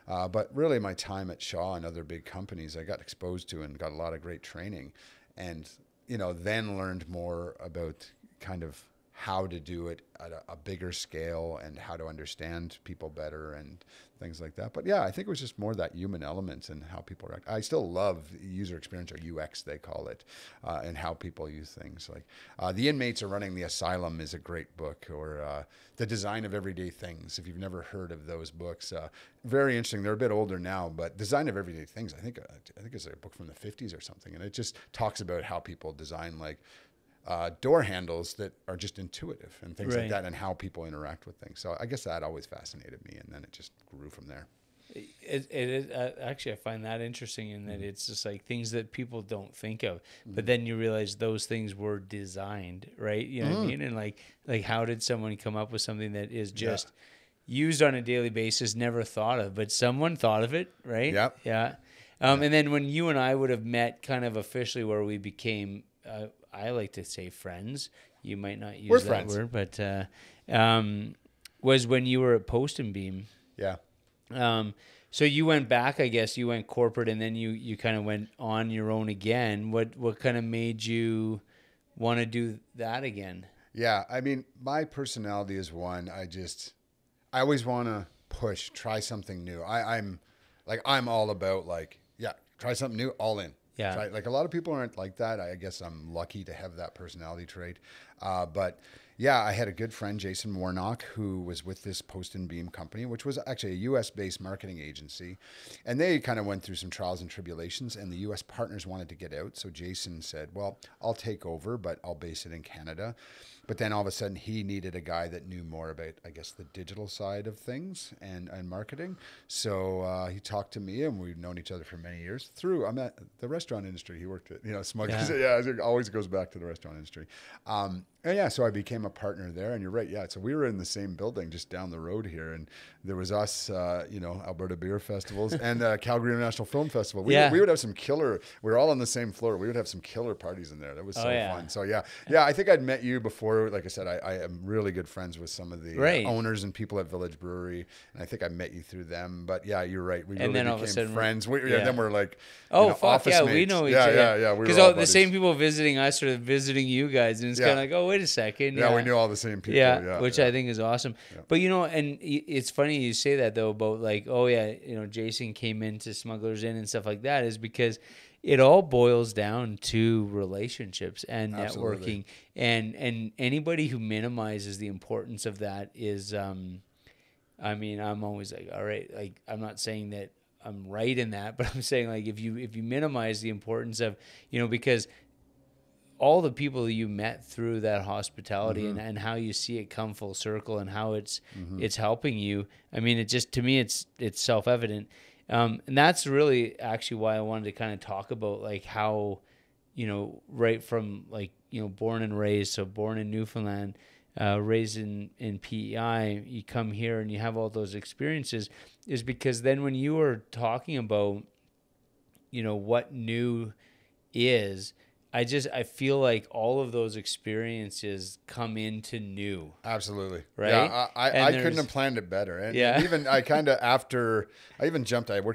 But really my time at Shaw and other big companies, I got exposed to and got a lot of great training and, then learned more about kind of how to do it at a bigger scale and how to understand people better and things like that. But yeah, I think it was just more that human element and how people react. I still love user experience, or UX they call it, and how people use things. Like The Inmates Are Running the Asylum is a great book, or The Design of Everyday Things. If you've never heard of those books, very interesting. They're a bit older now, but Design of Everyday Things, I think it's a book from the 50s or something, and it just talks about how people design like door handles that are just intuitive and things like that, and how people interact with things. So I guess that always fascinated me, and then it just grew from there. Actually, I find that interesting in that it's just like things that people don't think of, but then you realize those things were designed, right? You know what I mean? And like how did someone come up with something that is just used on a daily basis, never thought of, but someone thought of it, right? Yep. Yeah. And then when you and I would have met kind of officially where we became I like to say friends. You might not use We're that friends. word, but was when you were at Post and Beam. Yeah. So you went back, I guess. You went corporate, and then you kind of went on your own again. What kind of made you want to do that again? Yeah. I mean, my personality is one. I always want to try something new. I'm all about like, yeah, try something new, all in. Yeah. Like a lot of people aren't like that. I guess I'm lucky to have that personality trait. But yeah, I had a good friend, Jason Warnock, who was with this Post and Beam company, which was actually a US-based marketing agency. And they kind of went through some trials and tribulations, and the US partners wanted to get out. So Jason said, well, I'll take over, but I'll base it in Canada. But then all of a sudden he needed a guy that knew more about, I guess, the digital side of things and marketing. So he talked to me, and we've known each other for many years through, I'm at the restaurant industry. He worked at, Smugglers. Yeah, it always goes back to the restaurant industry. And yeah, so I became a partner there, and you're right. Yeah. So we were in the same building just down the road here, and there was us, Alberta Beer Festivals and Calgary International Film Festival. We would have some killer, we were all on the same floor. We would have some killer parties in there. That was so fun. So yeah, I think I'd met you before. Like I said, I am really good friends with some of the owners and people at Village Brewery, and I think I met you through them. But yeah, you're right. We really became friends. Then we're like, office mates. We know each other. Yeah. Because all the same people visiting us are visiting you guys, and it's kind of like, oh, wait a second. Yeah, we knew all the same people. Which I think is awesome. Yeah. But and it's funny you say that though about like, oh yeah, Jason came into Smugglers Inn and stuff like that, is because it all boils down to relationships and networking. And anybody who minimizes the importance of that is, I'm always like, all right, like I'm not saying that I'm right in that, but I'm saying like if you minimize the importance of, because all the people that you met through that hospitality and how you see it come full circle and how it's helping you. I mean, it just, to me, it's self-evident. And that's really actually why I wanted to kind of talk about like how, right from like, born and raised, so born in Newfoundland, raised in PEI, you come here and you have all those experiences, is because then when you were talking about, what new is, I feel like all of those experiences come into new. Absolutely. Right? Yeah, I couldn't have planned it better. And even I worked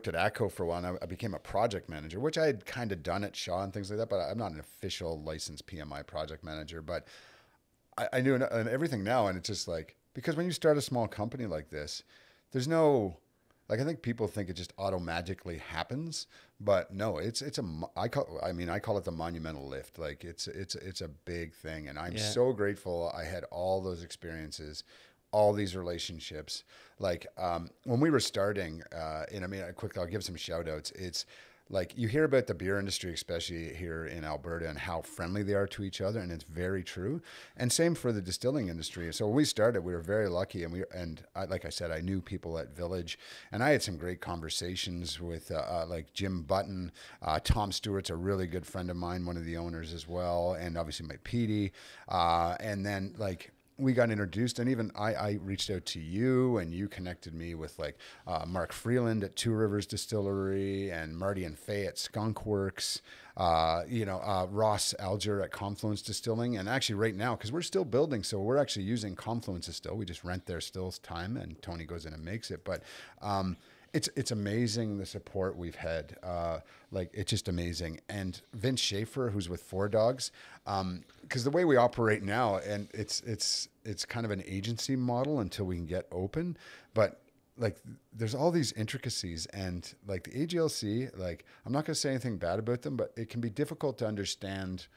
at ATCO for a while, and I became a project manager, which I had kind of done at Shaw and things like that, but I'm not an official licensed PMI project manager, but I knew everything now. And it's just like, because when you start a small company like this, there's no, like, I think people think it just auto-magically happens, but no, I call it the monumental lift. Like it's a big thing. And I'm so grateful I had all those experiences, all these relationships. Like, when we were starting, quickly, I'll give some shout outs. It's like, you hear about the beer industry, especially here in Alberta, and how friendly they are to each other, and it's very true. And same for the distilling industry. So when we started, we were very lucky, like I said, I knew people at Village, and I had some great conversations with like Jim Button. Tom Stewart's a really good friend of mine, one of the owners as well, and obviously Mike Petey. And then like, we got introduced, and even I reached out to you, and you connected me with like Mark Freeland at Two Rivers Distillery, and Marty and Faye at Skunk Works, Ross Alger at Confluence Distilling. And actually right now, because we're still building, so we're actually using Confluence's still. We just rent their stills time, and Tony goes in and makes it. But it's amazing the support we've had. Like, it's just amazing. And Vince Schaefer, who's with Four Dogs, because the way we operate now, and it's kind of an agency model until we can get open, but like, there's all these intricacies, and like the AGLC, like, I'm not going to say anything bad about them, but it can be difficult to understand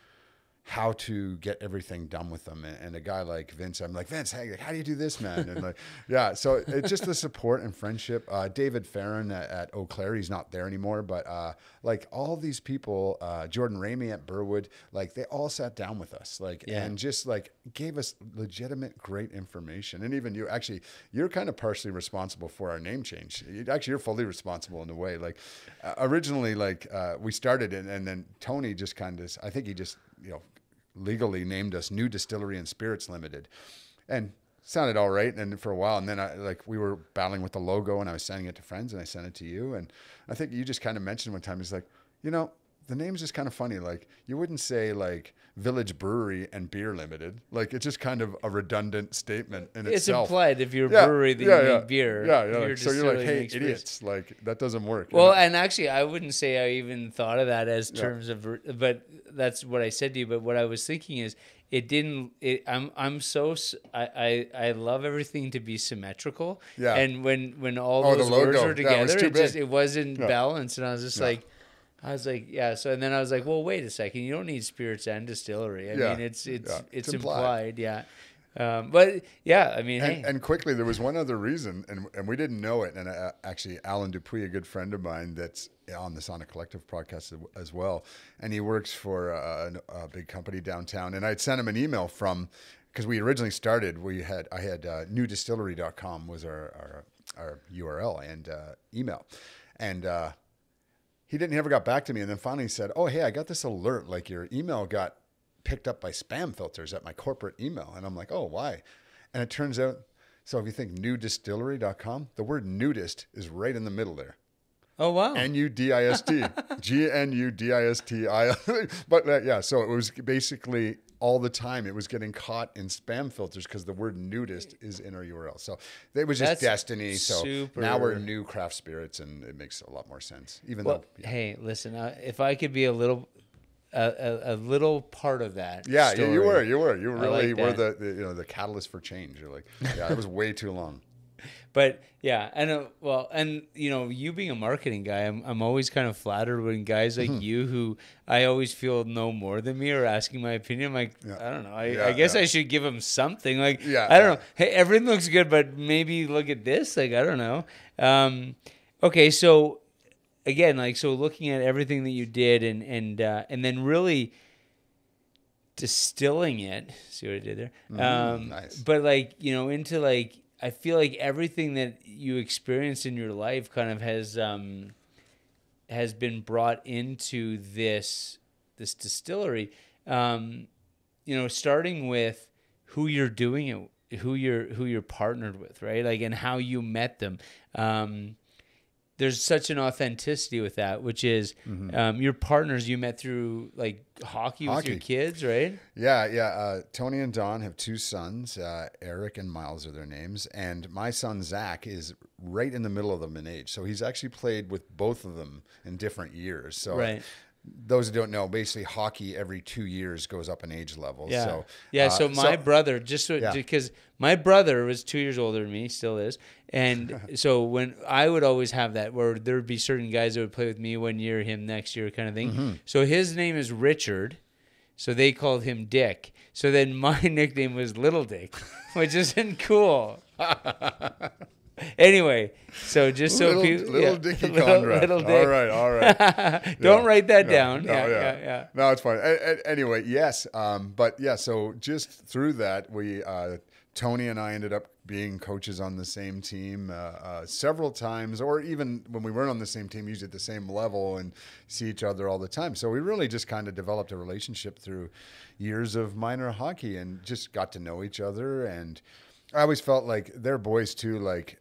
how to get everything done with them. And a guy like Vince, I'm like, Vince, hey, how do you do this, man? And like, yeah, so it's just the support and friendship. David Farron at Eau Claire, he's not there anymore, but like all these people, Jordan Ramey at Burwood, like they all sat down with us, like, and just like gave us legitimate, great information. And even you're kind of partially responsible for our name change. You're fully responsible in a way. Like originally, like we started it, and then Tony just kind of, I think he just, legally named us New Distillery and Spirits Limited, and sounded all right. And for a while, and then we were battling with the logo, and I was sending it to friends, and I sent it to you. And I think you just kind of mentioned one time, it's like, the name's just kind of funny. Like you wouldn't say like Village Brewery and Beer Limited. Like it's just kind of a redundant statement in It's itself. implied if you're a brewery that you make beer. Yeah. So you're like, hey, idiots, like that doesn't work. Well, and actually, I wouldn't say I even thought of that as terms of, but that's what I said to you. But what I was thinking is, it didn't. I love everything to be symmetrical. Yeah. And when all those words were together, it wasn't balanced, and I was just like. Yeah. So and then I was like, well, wait a second. You don't need spirits and distillery. I mean, it's implied. Yeah. But yeah, I mean, and quickly there was one other reason, and we didn't know it. And actually, Alan Dupuy, a good friend of mine, that's on the Sonic Collective podcast as well, and he works for a big company downtown. And I'd sent him an email because we originally started. I had newdistillery.com was our URL and email, and. He never got back to me, and then finally said, "Oh, hey, I got this alert. Like your email got picked up by spam filters at my corporate email." And I'm like, "Oh, why?" And it turns out, so if you think newdistillery.com, the word nudist is right in the middle there. Oh, wow. NUDIST, GNUDIST. But yeah, so it was basically all the time it was getting caught in spam filters because the word nudist is in our URL. So it was just destiny. So now we're GNU Craft Spirits, and it makes a lot more sense. Hey, listen, if I could be a little part of that. Yeah, story, you really were the catalyst for change. You're like, yeah, it was way too long. But yeah, and you being a marketing guy, I'm always kind of flattered when guys like you, who I always feel know more than me, are asking my opinion. I'm like, I don't know. I guess I should give them something. Like, I don't know. Hey, everything looks good, but maybe look at this. Like, I don't know. Okay, so again, looking at everything that you did, and then really distilling it. See what I did there? Nice. But into I feel like everything that you experienced in your life kind of has been brought into this distillery. Starting with who you're doing it, who you're partnered with, right? Like, and how you met them. There's such an authenticity with that, which is your partners you met through hockey with your kids, right? Yeah. Tony and Don have two sons. Eric and Miles are their names. And my son, Zach, is right in the middle of them in age. So he's actually played with both of them in different years. So right. Those who don't know, basically hockey every 2 years goes up in age levels. Yeah. So my brother, because my brother was 2 years older than me, still is. And so when I would always have that, where there would be certain guys that would play with me one year, him next year, kind of thing. Mm-hmm. So his name is Richard. So they called him Dick. So then my nickname was Little Dick, which isn't cool. Anyway, so just so people, little Dickie Kondrat. Little Dick. All right. Don't write that down. Yeah. No, it's fine. Anyway, yes, but yeah. So just through that, we Tony and I ended up being coaches on the same team several times, or even when we weren't on the same team, usually at the same level, and see each other all the time. So we really just kind of developed a relationship through years of minor hockey, and just got to know each other. And I always felt like they're boys too. Like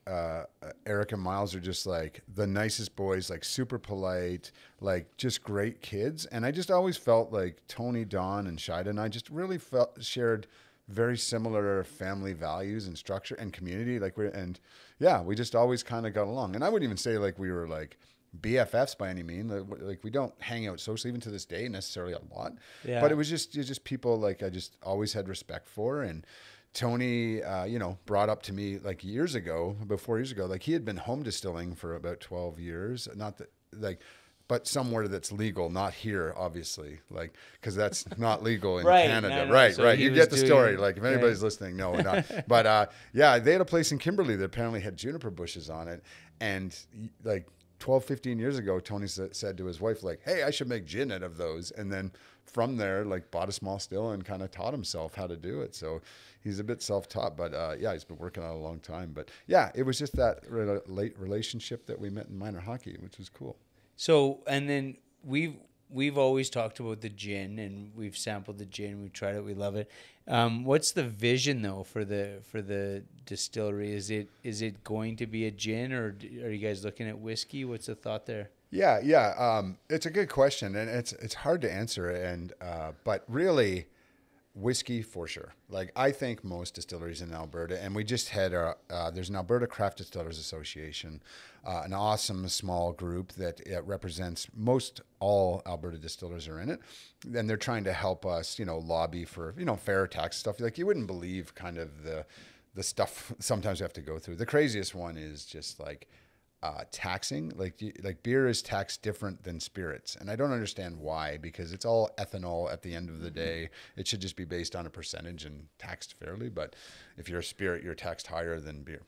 Eric and Miles are just like the nicest boys, like super polite, like just great kids. And I just always felt like Tony, Don, and Shida and I just really shared very similar family values and structure and community. We just always kind of got along. And I wouldn't even say like we were like BFFs by any means. Like we don't hang out socially even to this day necessarily a lot. Yeah. But it was just people like I just always had respect for. And Tony, brought up to me like 4 years ago, like he had been home distilling for about 12 years. Not that but somewhere that's legal, not here, obviously, like, cause that's not legal in Canada. No. Right. So you get the story. Like if anybody's listening, no, we're not. But they had a place in Kimberley that apparently had juniper bushes on it. And like 12, 15 years ago, Tony said to his wife, like, hey, I should make gin out of those. And then from there, like bought a small still and kind of taught himself how to do it. So he's a bit self-taught, but he's been working on it a long time. But yeah, it was just that late relationship that we met in minor hockey, which was cool. So, and then we've always talked about the gin, and we've sampled the gin. We've tried it. We love it. What's the vision though for the distillery? Is it going to be a gin, or are you guys looking at whiskey? What's the thought there? Yeah. It's a good question, and it's hard to answer. And but really, whiskey for sure. Like I think most distilleries in Alberta, and we just had there's an Alberta Craft Distillers Association, an awesome small group that represents most all Alberta distillers are in it, and they're trying to help us, lobby for fair tax stuff. Like you wouldn't believe kind of the stuff sometimes we have to go through. The craziest one is just like taxing, like beer is taxed different than spirits, and I don't understand why, because it's all ethanol at the end of the day. It should just be based on a percentage and taxed fairly, but if you're a spirit, you're taxed higher than beer.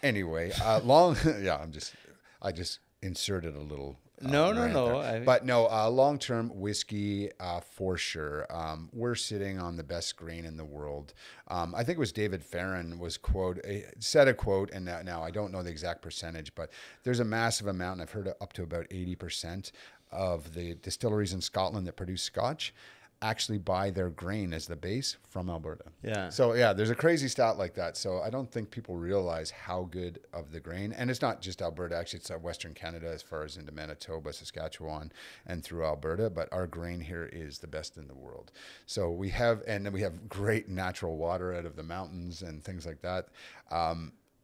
Anyway, yeah, I just inserted a little No. but no, long-term whiskey for sure. We're sitting on the best grain in the world. I think it was David Farron said a quote, and now I don't know the exact percentage, but there's a massive amount, and I've heard up to about 80% of the distilleries in Scotland that produce Scotch actually buy their grain as the base from Alberta. Yeah. So yeah, there's a crazy stat like that. So I don't think people realize how good of the grain, and it's not just Alberta. Actually, it's Western Canada as far as into Manitoba, Saskatchewan, and through Alberta. But our grain here is the best in the world. So we have great natural water out of the mountains and things like that.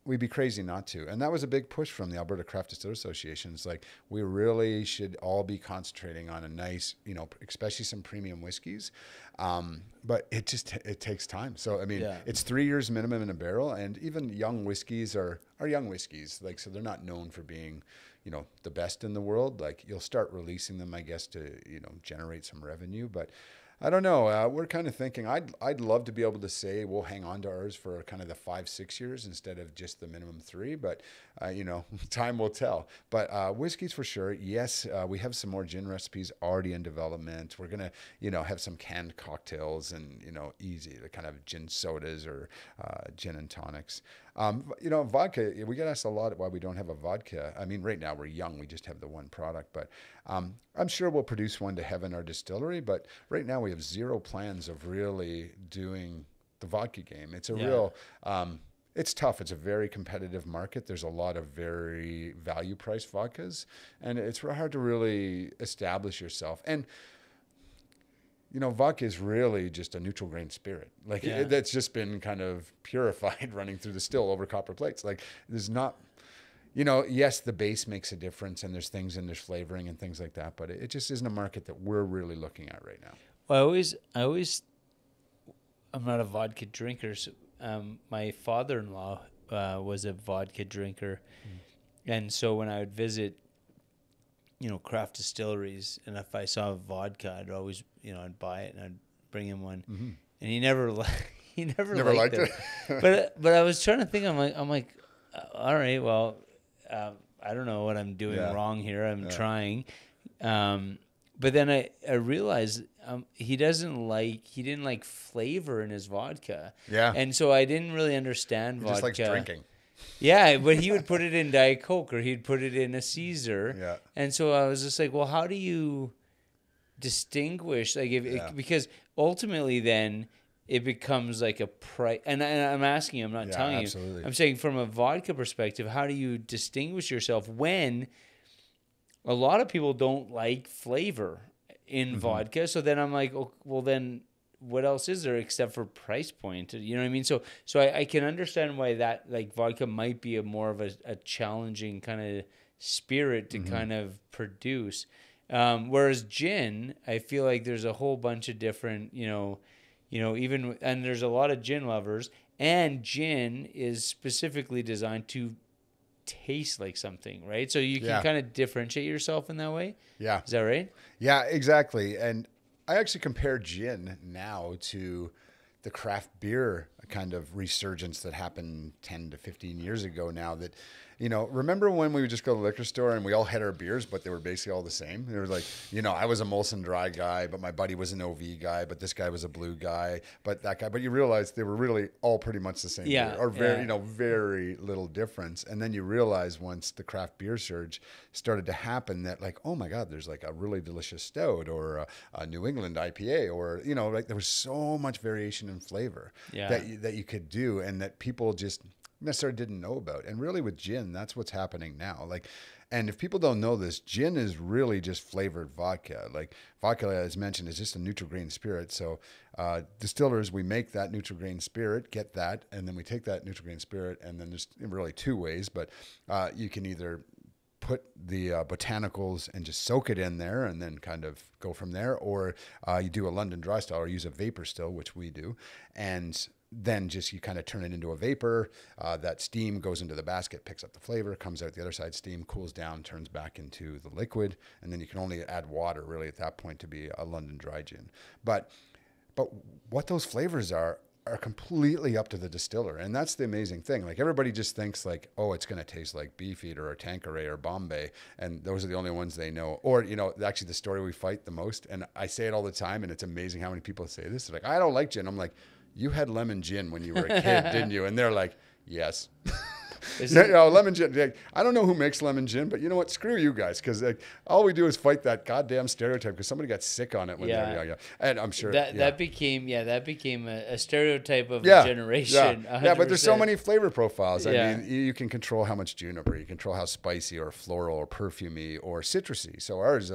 We'd be crazy not to. And that was a big push from the Alberta Craft Distillers Association. It's like, we really should all be concentrating on a nice, especially some premium whiskeys. But it takes time. So, I mean, It's 3 years minimum in a barrel, and even young whiskeys are young whiskeys. Like, so they're not known for being, the best in the world. Like, you'll start releasing them, I guess, to, generate some revenue. But I don't know. We're kind of thinking I'd love to be able to say we'll hang on to ours for kind of the 5-6 years instead of just the minimum 3. But time will tell. But whiskeys for sure. Yes, we have some more gin recipes already in development. We're gonna have some canned cocktails and easy the kind of gin sodas or gin and tonics. Vodka. We get asked a lot why we don't have a vodka. I mean, right now we're young. We just have the one product, but I'm sure we'll produce one to have in our distillery. But right now we have zero plans of really doing the vodka game. It's a real, it's tough. It's a very competitive market. There's a lot of very value priced vodkas, and it's hard to really establish yourself. And vodka is really just a neutral grain spirit. Like that's just been kind of purified running through the still over copper plates. Like there's not, yes, the base makes a difference, and there's things in there's flavoring and things like that, but it just isn't a market that we're really looking at right now. Well, I'm not a vodka drinker. So, my father-in-law was a vodka drinker, and so when I would visit, craft distilleries, and if I saw vodka, I'd always, I'd buy it and I'd bring him one, and he never never liked it. but I was trying to think. I'm like, all right, well, I don't know what I'm doing wrong here. I'm trying. But then I realized he didn't like flavor in his vodka. Yeah. And so I didn't really understand vodka. Just likes drinking. Yeah, but he would put it in Diet Coke or he'd put it in a Caesar. Yeah. And so I was just like, well, how do you distinguish? Like, because ultimately then it becomes like a price. And I'm asking you, I'm not telling you. I'm saying from a vodka perspective, how do you distinguish yourself when a lot of people don't like flavor in vodka? So then I'm like, oh, well, then what else is there except for price point? You know what I mean? So I can understand why that like vodka might be more of a challenging kind of spirit to kind of produce. Whereas gin, I feel like there's a whole bunch of different, even, and there's a lot of gin lovers, and gin is specifically designed to taste like something, right? So you can kind of differentiate yourself in that way. Yeah. Is that right? Yeah, exactly. And I actually compare gin now to the craft beer kind of resurgence that happened 10 to 15 years ago now that, remember when we would just go to the liquor store and we all had our beers, but they were basically all the same? They were like, I was a Molson Dry guy, but my buddy was an OV guy, but this guy was a blue guy, but that guy, but you realize they were really all pretty much the same beer, or very, very little difference. And then you realize once the craft beer surge started to happen that like, oh my God, there's like a really delicious stout or a New England IPA or, like there was so much variation in flavor that you could do, and that people just, necessarily didn't know about. And really with gin, that's what's happening now. Like, and if people don't know this, gin is really just flavored vodka. Like vodka, as mentioned, is just a neutral grain spirit. So distillers, we make that neutral grain spirit, get that, and then we take that neutral grain spirit, and then there's really two ways, but you can either put the botanicals and just soak it in there and then kind of go from there, or you do a London dry style or use a vapor still, which we do, and then just you kind of turn it into a vapor. That steam goes into the basket, picks up the flavor, comes out the other side, steam cools down, turns back into the liquid, and then you can only add water really at that point to be a London dry gin. But what those flavors are completely up to the distiller. And that's the amazing thing. Like everybody just thinks like, oh, it's going to taste like Beefeater or Tanqueray or Bombay. And those are the only ones they know. Or, actually the story we fight the most. And I say it all the time. And it's amazing how many people say this. They're like, I don't like gin. I'm like, you had lemon gin when you were a kid, didn't you? And they're like, yes. Lemon gin. Like, I don't know who makes lemon gin, but you know what? Screw you guys, because all we do is fight that goddamn stereotype. Because somebody got sick on it when they were young, and I'm sure that became a stereotype of a generation. Yeah, but there's so many flavor profiles. I mean, you can control how much juniper, you can control how spicy or floral or perfumey or citrusy. So ours,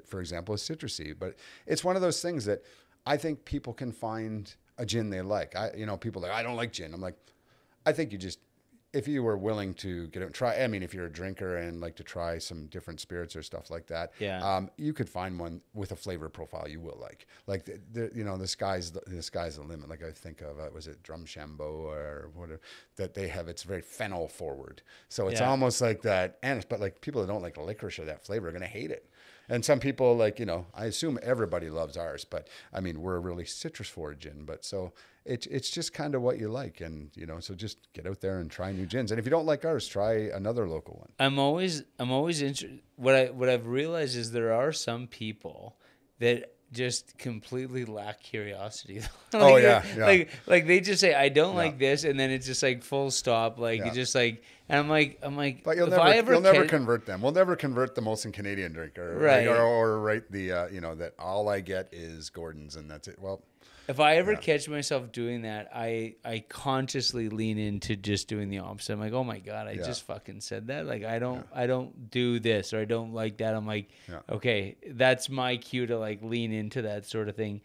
for example, is citrusy, but it's one of those things that I think people can find a gin they like. People are like, I don't like gin. I'm like, I think you just, if you were willing to get it and try, I mean, if you're a drinker and like to try some different spirits or stuff like that, you could find one with a flavor profile you will like. Like the sky's the limit. Like I think of was it Drumshambo or whatever that they have. It's very fennel forward, so it's almost like that. But like people that don't like licorice or that flavor are gonna hate it. And some people like, I assume everybody loves ours, but I mean, we're a really citrus forward gin, but so it's just kind of what you like. And, so just get out there and try new gins. And if you don't like ours, try another local one. I'm always interested. What I've realized is there are some people that just completely lack curiosity. Like they just say, I don't like this. And then it's just like full stop. Like it's just like, and I'm like, but you'll never convert them. We'll never convert the Molson Canadian drinker, right? Or write the, that all I get is Gordon's and that's it. Well, if I ever catch myself doing that, I consciously lean into just doing the opposite. I'm like, oh my God, I just fucking said that. Like, I don't do this or I don't like that. I'm like, okay, that's my cue to like lean into that sort of thing.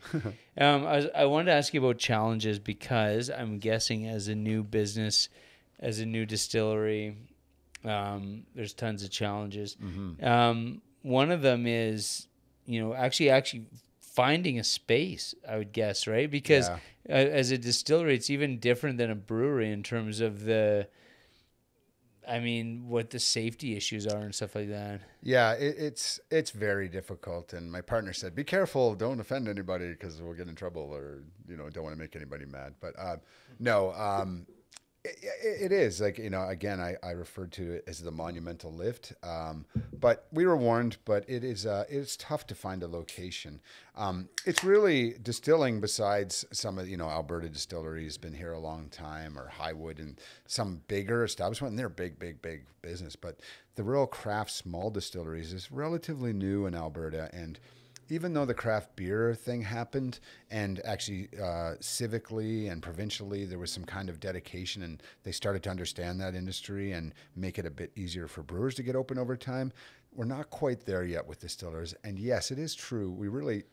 I wanted to ask you about challenges because I'm guessing as a new business, as a new distillery, there's tons of challenges. Mm-hmm. One of them is, actually finding a space, I would guess, right? Because as a distillery, it's even different than a brewery in terms of what the safety issues are and stuff like that. Yeah, it's very difficult. And my partner said, be careful, don't offend anybody because we'll get in trouble or, don't want to make anybody mad. But it is like, again, I referred to it as the monumental lift. But we were warned, but it's tough to find a location. It's really distilling besides some of, Alberta distilleries been here a long time or Highwood and some bigger establishment and they're big business. But the real craft small distilleries is relatively new in Alberta. And even though the craft beer thing happened and actually civically and provincially there was some kind of dedication and they started to understand that industry and make it a bit easier for brewers to get open over time, we're not quite there yet with distillers. And yes, it is true. We really,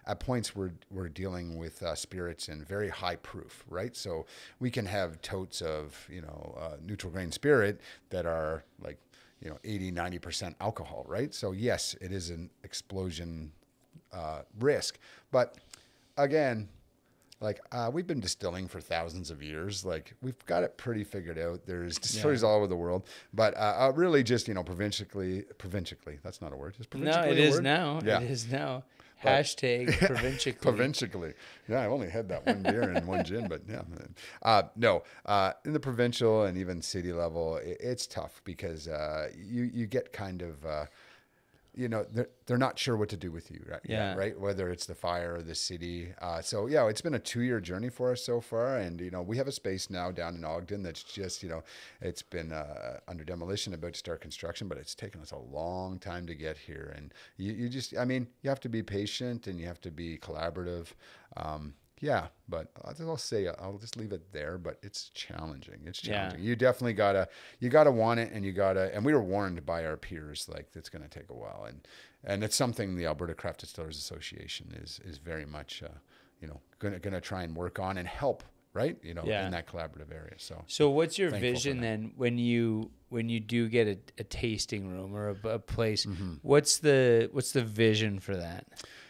at points we're dealing with spirits in very high proof, right? So we can have totes of, neutral grain spirit that are like, 80, 90% alcohol, right? So yes, it is an explosion risk. But again, like we've been distilling for thousands of years. Like we've got it pretty figured out. There's distilleries all over the world, but really just, provincially, that's not a word. Is provincially no, it is now. Yeah. It is now. Hashtag provincially. Provincially. Yeah, I've only had that one beer and one gin, but in the provincial and even city level, it's tough because you get kind of they're not sure what to do with you, right? Yeah. Right. Whether it's the fire or the city. So yeah, it's been a 2-year journey for us so far. And, we have a space now down in Ogden that's just, it's been under demolition, about to start construction, but it's taken us a long time to get here. And you just, you have to be patient and you have to be collaborative. Yeah, but I'll say I'll just leave it there. But it's challenging. It's Yeah. challenging. You definitely gotta want it, and and we were warned by our peers like it's gonna take a while, and it's something the Alberta Craft Distillers Association is very much gonna try and work on and help, right? Yeah. In that collaborative area. So what's your thankful for vision that. then when you do get a tasting room or a place? Mm-hmm. What's the vision for that?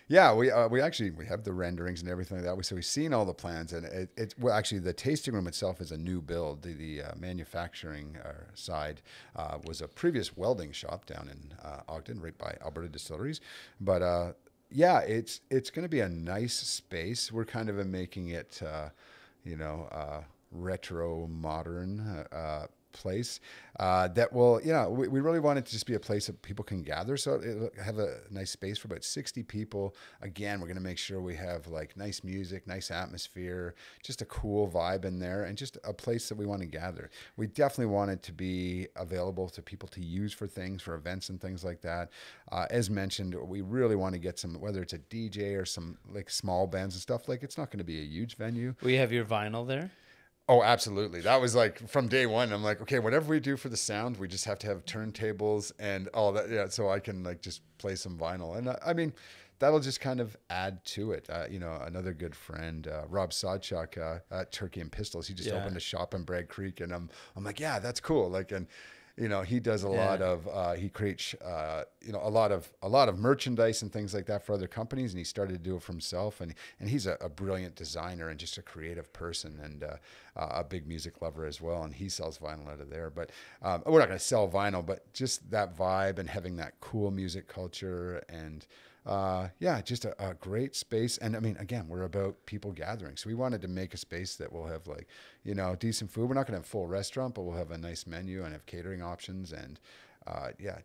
Yeah, we have the renderings and everything like that. So we've seen all the plans, and well, actually the tasting room itself is a new build. The manufacturing side was a previous welding shop down in Ogden, right by Alberta Distilleries. But yeah, it's going to be a nice space. We're kind of making it, retro modern. Place that will, we really want it to just be a place that people can gather. So it'll have a nice space for about 60 people. Again, we're going to make sure we have like nice music, nice atmosphere, just a cool vibe in there, and just a place that we want to gather. We definitely want it to be available to people to use for things, for events and things like that. As mentioned, we really want to get some, whether it's a DJ or some like small bands and stuff, like it's not going to be a huge venue. We have your vinyl there. Oh, absolutely. That was like from day one. I'm like, okay, whatever we do for the sound, we just have to have turntables and all that. Yeah, so I can like just play some vinyl. And I mean, that'll just kind of add to it. Another good friend, Rob Sodchuk at Turkey and Pistols, he just opened a shop in Bragg Creek, and I'm like, yeah, that's cool. Like, and he does a lot of he creates a lot of merchandise and things like that for other companies, and he started to do it for himself, and he's a brilliant designer and just a creative person, and a big music lover as well, and he sells vinyl out of there. But we're not going to sell vinyl, but just that vibe and having that cool music culture, and just a great space. And I mean, again, we're about people gathering. So we wanted to make a space that will have like, decent food. We're not going to have a full restaurant, but we'll have a nice menu and have catering options, and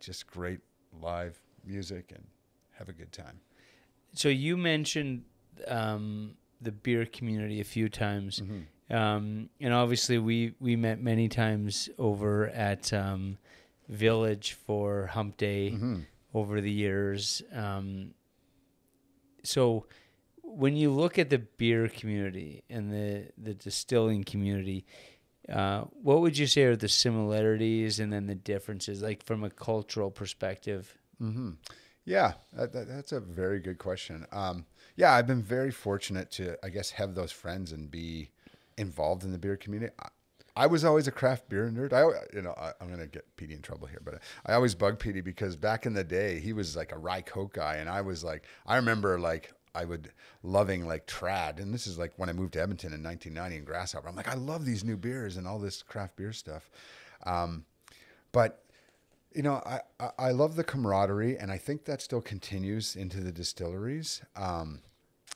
just great live music, and have a good time. So you mentioned the beer community a few times. Mm-hmm. And obviously we met many times over at Village for Hump Day. Mm-hmm. Over the years. So when you look at the beer community and the distilling community, what would you say are the similarities and then the differences, like from a cultural perspective? Mm-hmm. Yeah, that's a very good question. I've been very fortunate to, I guess, have those friends and be involved in the beer community. I was always a craft beer nerd. I'm going to get Petey in trouble here, but I always bug Petey because back in the day, he was like a rye Coke guy. And I was like, I remember like I would loving like trad. And this is like when I moved to Edmonton in 1990 in Grasshopper. I'm like, I love these new beers and all this craft beer stuff. But I love the camaraderie, and I think that still continues into the distilleries.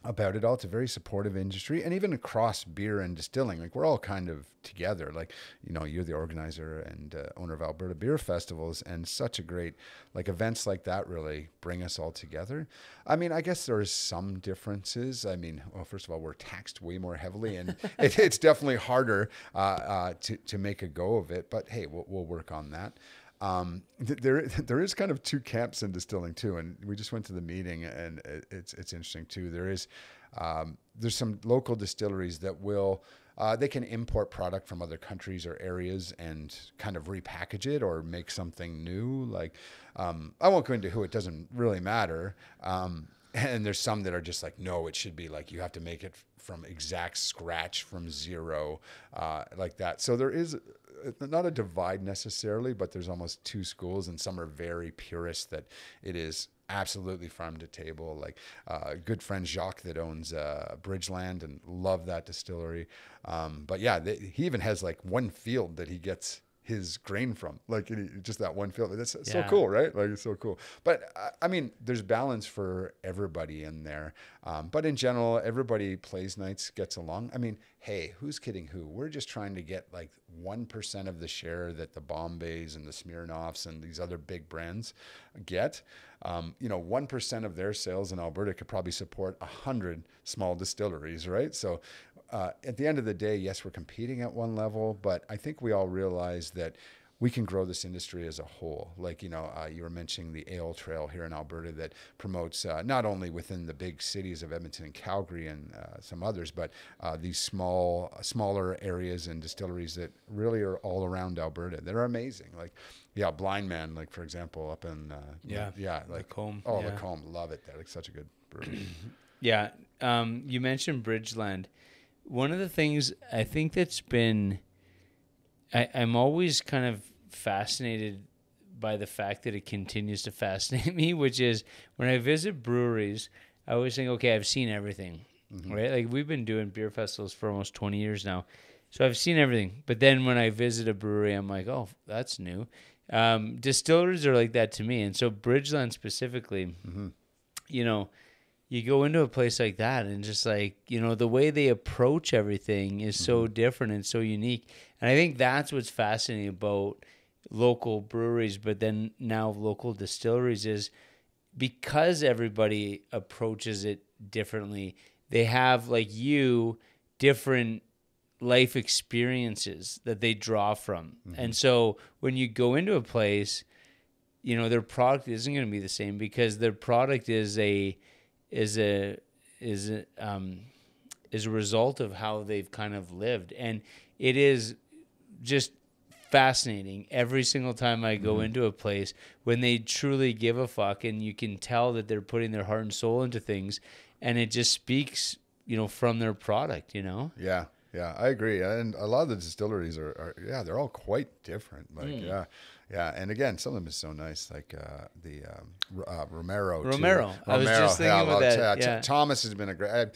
About it all. It's a very supportive industry, and even across beer and distilling, like we're all kind of together. Like, you're the organizer and owner of Alberta Beer Festivals, and such a great, like, events like that really bring us all together. I mean, I guess there's some differences. I mean, well, first of all, we're taxed way more heavily, and it's definitely harder to make a go of it, but hey, we'll work on that. There is kind of two camps in distilling too, and we just went to the meeting, and it's interesting too. There's some local distilleries that will they can import product from other countries or areas and kind of repackage it or make something new. Like I won't go into who, it doesn't really matter. And there's some that are just like, no, it should be like you have to make it from exact scratch from zero, like that. So there is not a divide necessarily, but there's almost two schools, and some are very purist that it is absolutely farm to table. Like good friend Jacques that owns Bridgeland, and love that distillery. But yeah, he even has like one field that he gets his grain from, like just that one field. That's so cool, right? Like it's so cool. But I mean, there's balance for everybody in there. But in general, everybody plays nights, gets along. I mean, hey, who's kidding who? We're just trying to get like 1% of the share that the Bombays and the Smirnoffs and these other big brands get. 1% of their sales in Alberta could probably support 100 small distilleries, right? So at the end of the day, yes, we're competing at one level, but I think we all realize that we can grow this industry as a whole. Like, you were mentioning the Ale Trail here in Alberta that promotes not only within the big cities of Edmonton and Calgary and some others, but these smaller areas and distilleries that really are all around Alberta. They're amazing. Like, Blind Man, like, for example, up in like Lacombe. Lacombe, love it there. Like, such a good brewery. Yeah. You mentioned Bridgeland. One of the things I think that's been, I'm always kind of fascinated by the fact that it continues to fascinate me, which is when I visit breweries, I always think, okay, I've seen everything, right? Like, we've been doing beer festivals for almost 20 years now. So I've seen everything. But then when I visit a brewery, I'm like, oh, that's new. Distilleries are like that to me. And so Bridgeland specifically, you go into a place like that and just like, the way they approach everything is so different and so unique. And I think that's what's fascinating about local breweries, but then now local distilleries, is because everybody approaches it differently. They have, like different life experiences that they draw from. And so when you go into a place, their product isn't going to be the same because their product is a result of how they've kind of lived. And it is just fascinating every single time I go into a place when they truly give a fuck, and you can tell that they're putting their heart and soul into things, and it just speaks, from their product, Yeah, I agree. And a lot of the distilleries are they're all quite different. Like, yeah. And again, some of them is so nice, like the Romero. I was just thinking about that. Yeah. Thomas has been a great.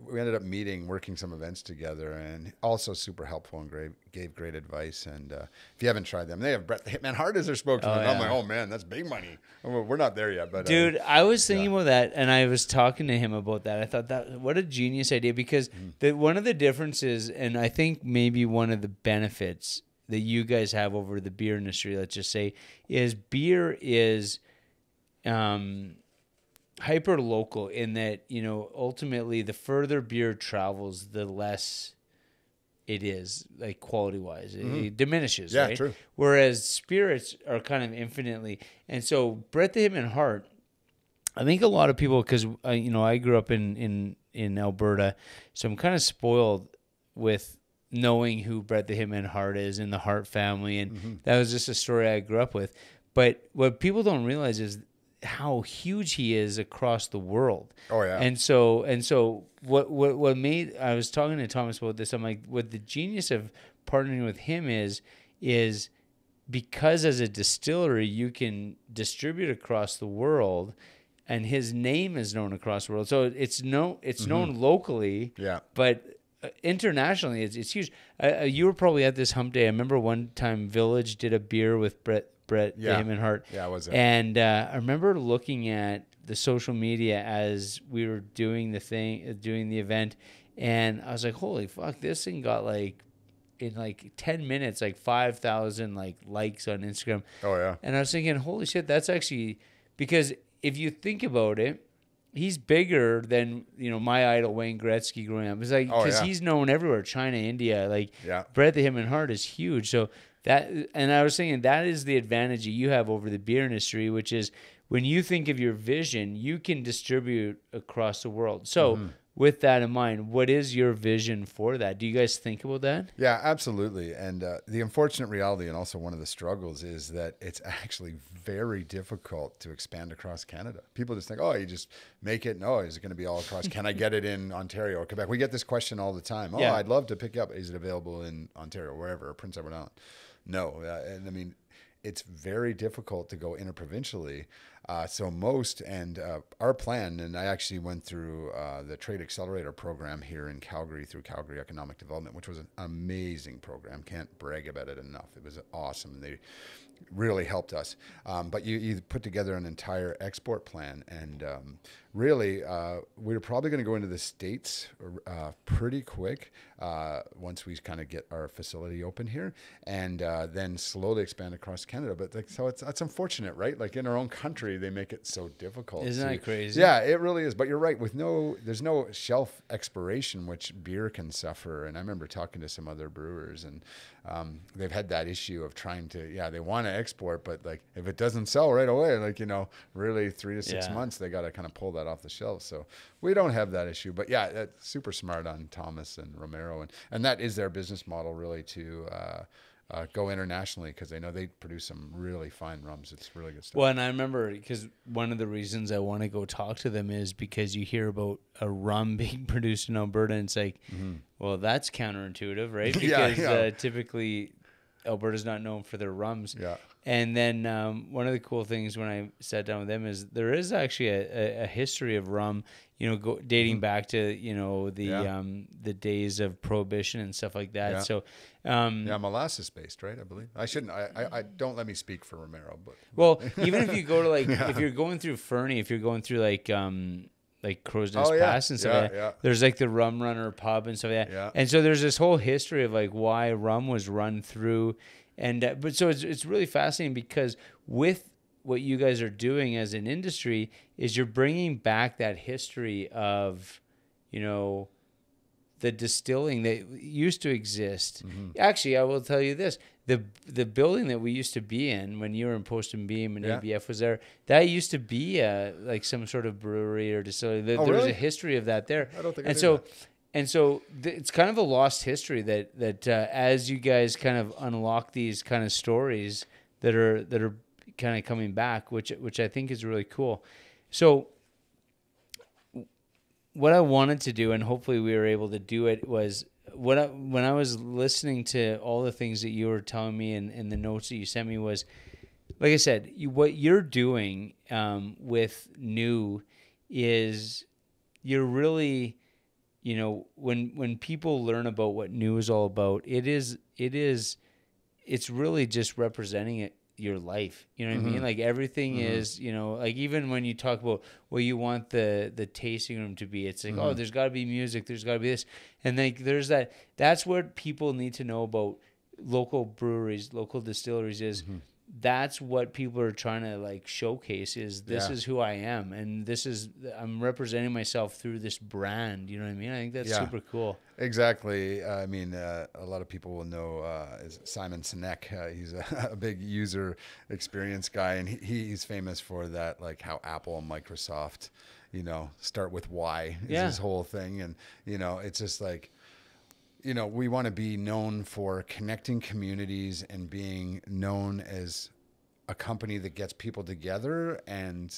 We ended up working some events together, and also super helpful and gave great advice. And if you haven't tried them, they have Brett the Hitman Hart as their spokesman. I'm like, oh man, that's big money. We're not there yet, but dude, I was thinking about that, and I was talking to him about that. I thought that what a genius idea, because one of the differences, and I think maybe one of the benefits that you guys have over the beer industry, let's just say, is beer is hyper local in that, ultimately the further beer travels, the less it is, like, quality wise. It diminishes, right? True. Whereas spirits are kind of infinitely. And so Brett the Hitman Hart, I think a lot of people, because I grew up in Alberta, so I'm kind of spoiled with knowing who Brett the Hitman Hart is in the Hart family, and that was just a story I grew up with. But what people don't realize is how huge he is across the world. Oh yeah. And so what made, I was talking to Thomas about this, I'm like, what the genius of partnering with him is because as a distillery you can distribute across the world, and his name is known across the world. So it's known locally. Yeah. But internationally, it's huge. You were probably at this hump day. I remember one time Village did a beer with Brett the Hitman Hart. Yeah, I was there. And I remember looking at the social media as we were doing the event, and I was like, holy fuck, this thing got in 10 minutes, 5,000 likes on Instagram. Oh yeah. And I was thinking, holy shit, that's actually, because if you think about it, he's bigger than, my idol Wayne Gretzky growing up. It's like, because he's known everywhere, China, India. Brett the Hitman Hart is huge. So and I was thinking that is the advantage that you have over the beer industry, which is when you think of your vision, you can distribute across the world. So with that in mind, what is your vision for that? Do you guys think about that? Yeah, absolutely. And the unfortunate reality, and also one of the struggles, is that it's actually very difficult to expand across Canada. People just think, oh, you just make it. No, is it going to be all across? Can I get it in Ontario or Quebec? We get this question all the time. Oh, yeah. I'd love to pick up. Is it available in Ontario, wherever, or Prince Edward Island? No. And I mean, it's very difficult to go interprovincially. So our plan, and I actually went through the Trade Accelerator program here in Calgary through Calgary Economic Development, which was an amazing program. Can't brag about it enough. It was awesome. They really helped us. But you put together an entire export plan, and really, we're probably going to go into the States pretty quick once we kind of get our facility open here, and then slowly expand across Canada. But so it's unfortunate, right? Like in our own country, distillery, they make it so difficult. Isn't that crazy? Yeah, it really is. But you're right. There's no shelf expiration, which beer can suffer. And I remember talking to some other brewers, and they've had that issue of trying to, they want to export, but like if it doesn't sell right away, like, really 3 to 6 months, they got to kind of pull that off the shelf. So we don't have that issue. But yeah, that's super smart on Thomas and Romero. And that is their business model, really, to go internationally, because they know they produce some really fine rums. It's really good stuff. Well, and I remember, because one of the reasons I want to go talk to them is because you hear about a rum being produced in Alberta, and it's like, well, that's counterintuitive, right? Because typically Alberta's not known for their rums. Yeah. And then one of the cool things when I sat down with them is there is actually a history of rum, dating back to the days of Prohibition and stuff like that. Yeah. So molasses based, right? I believe. I shouldn't. I don't, let me speak for Romero, but well, even if you go to if you're going through Fernie, if you're going through like Crow's Nest Pass and stuff, there's like the Rum Runner pub and stuff like that. Yeah. And so there's this whole history of like why rum was run through. And but so it's really fascinating, because with what you guys are doing as an industry is you're bringing back that history of, the distilling that used to exist. Actually, I will tell you this: the building that we used to be in when you were in Post and Beam and ABF was there, that used to be like some sort of brewery or distillery. There was a history of that there. I don't think. And so it's kind of a lost history that as you guys kind of unlock these kind of stories that are kind of coming back, which I think is really cool. So what I wanted to do, and hopefully we were able to do it, was when I was listening to all the things that you were telling me and the notes that you sent me, was, like I said, what you're doing with New is you're really... when people learn about what New is all about, it's really just representing your life. You know what I mean? Like everything is, like even when you talk about what you want the tasting room to be, it's like, oh, there's got to be music, there's got to be this, and like there's that. That's what people need to know about local breweries, local distilleries is. That's what people are trying to like showcase is this is who I am, and I'm representing myself through this brand. You know what I mean? I think that's super cool. Exactly. I mean, a lot of people will know is Simon Sinek. He's a big user experience guy, and he's famous for that, like how Apple and Microsoft, start with why is his whole thing, and it's just like. We want to be known for connecting communities and being known as a company that gets people together and,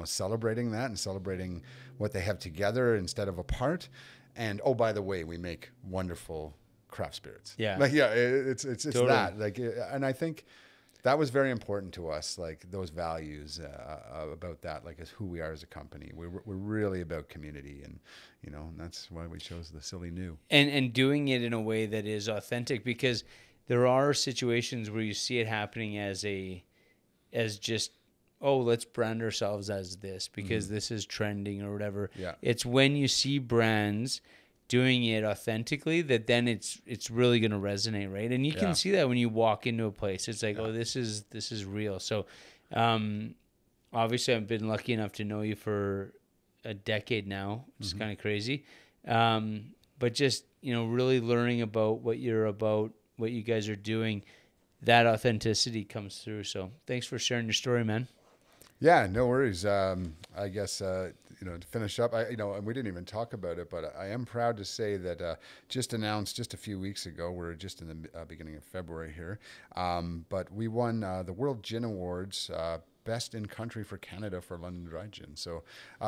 celebrating that and celebrating what they have together instead of apart. And, oh, by the way, we make wonderful craft spirits. Yeah. It's totally. that. And I think that was very important to us, like those values about that, like as who we are as a company. We're really about community, and and that's why we chose the Silly New. And doing it in a way that is authentic, because there are situations where you see it happening as just, oh, let's brand ourselves as this because this is trending or whatever. Yeah. It's when you see brands doing it authentically that then it's really going to resonate, right? And you can see that when you walk into a place. It's like, oh, this is real. So obviously I've been lucky enough to know you for a decade now, which is kind of crazy. But just, really learning about what you're about, what you guys are doing, that authenticity comes through. So thanks for sharing your story, man. Yeah, no worries. I guess, to finish up, and we didn't even talk about it, but I am proud to say that just announced just a few weeks ago, we're just in the beginning of February here, but we won the World Gin Awards, Best in Country for Canada for London Dry Gin. So,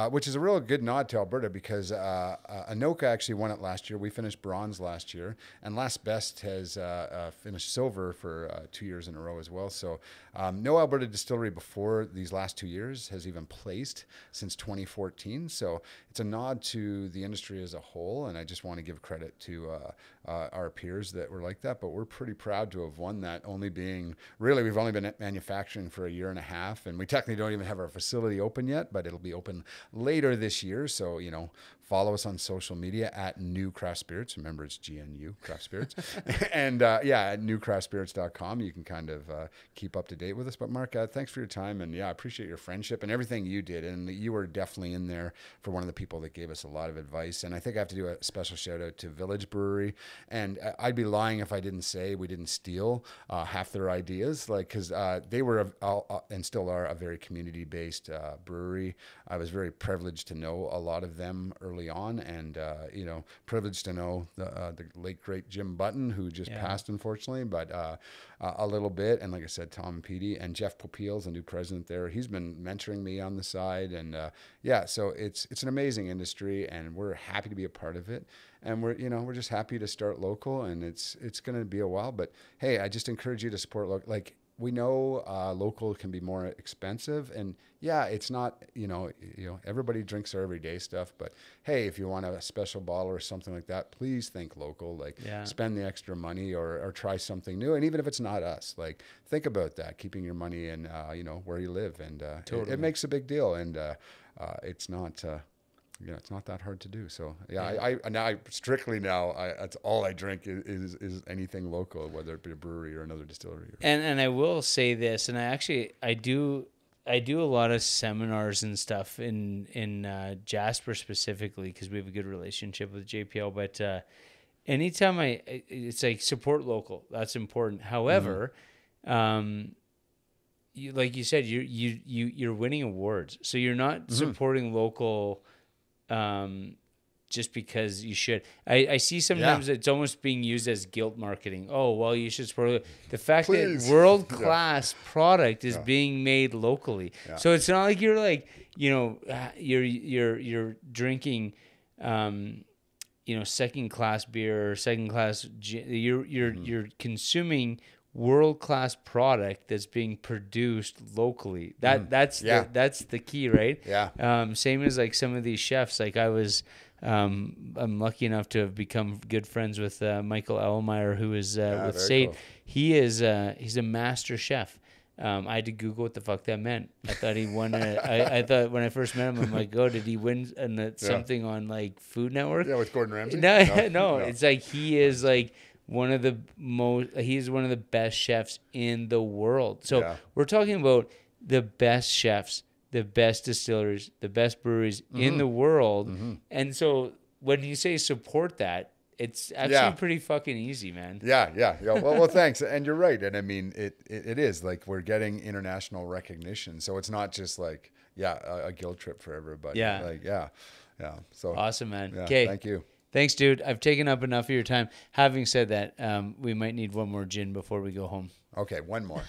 which is a real good nod to Alberta because Anoka actually won it last year. We finished bronze last year, and Last Best has finished silver for 2 years in a row as well. So, no Alberta distillery before these last 2 years has even placed since 2014. So, it's a nod to the industry as a whole, and I just want to give credit to our peers that were like that. But we're pretty proud to have won that, only being really we've only been manufacturing for a year and a half. And we technically don't even have our facility open yet, but it'll be open later this year. So, follow us on social media at GNU Craft Spirits. Remember, it's GNU Craft Spirits. And at newcraftspirits.com, you can kind of keep up to date with us. But Mark, thanks for your time. And I appreciate your friendship and everything you did. And you were definitely in there for one of the people that gave us a lot of advice. And I think I have to do a special shout out to Village Brewery. And I'd be lying if I didn't say we didn't steal half their ideas, because they were and still are a very community-based brewery. I was very privileged to know a lot of them early on, and privileged to know the late great Jim Button, who just passed unfortunately, but a little bit. And like I said, Tom Petey and Jeff Popeil's the new president there. He's been mentoring me on the side, and so it's an amazing industry, and we're happy to be a part of it. And we're just happy to start local, and it's going to be a while. But hey, I just encourage you to support local. Like, we know local can be more expensive, and it's not, everybody drinks their everyday stuff, but hey, if you want a special bottle or something like that, please think local, spend the extra money or try something new. And even if it's not us, think about that, keeping your money in, where you live. And totally. It makes a big deal. And it's not, it's not that hard to do. So I strictly now, that's all I drink is anything local, whether it be a brewery or another distillery. And I will say this, and I do a lot of seminars and stuff in Jasper specifically, because we have a good relationship with JPL. But anytime it's like support local. That's important. However, like you said, you're winning awards, so you're not supporting local. Just because you should. I see sometimes it's almost being used as guilt marketing. Oh, well, you should support the fact that world-class product is being made locally. Yeah. So it's not like you're you're drinking second-class beer or second-class you're consuming world-class product that's being produced locally. That's the key, right? Yeah. Same as like some of these chefs. Like I'm lucky enough to have become good friends with Michael Ellmeyer, who is with Sate. Cool. He's a master chef. I had to Google what the fuck that meant. I thought he won. I thought when I first met him, I'm like, oh, did he win something on like Food Network? Yeah, with Gordon Ramsay. No. It's like he is like he's one of the best chefs in the world. So we're talking about the best chefs, the best distilleries, the best breweries in the world. And so when you say support that, it's actually pretty fucking easy, man. Yeah. Well, thanks. And you're right. And I mean, it is like we're getting international recognition. So it's not just like, a guilt trip for everybody. Yeah. So awesome, man. Okay. Thank you. Thanks, dude. I've taken up enough of your time. Having said that, we might need one more gin before we go home. Okay, one more.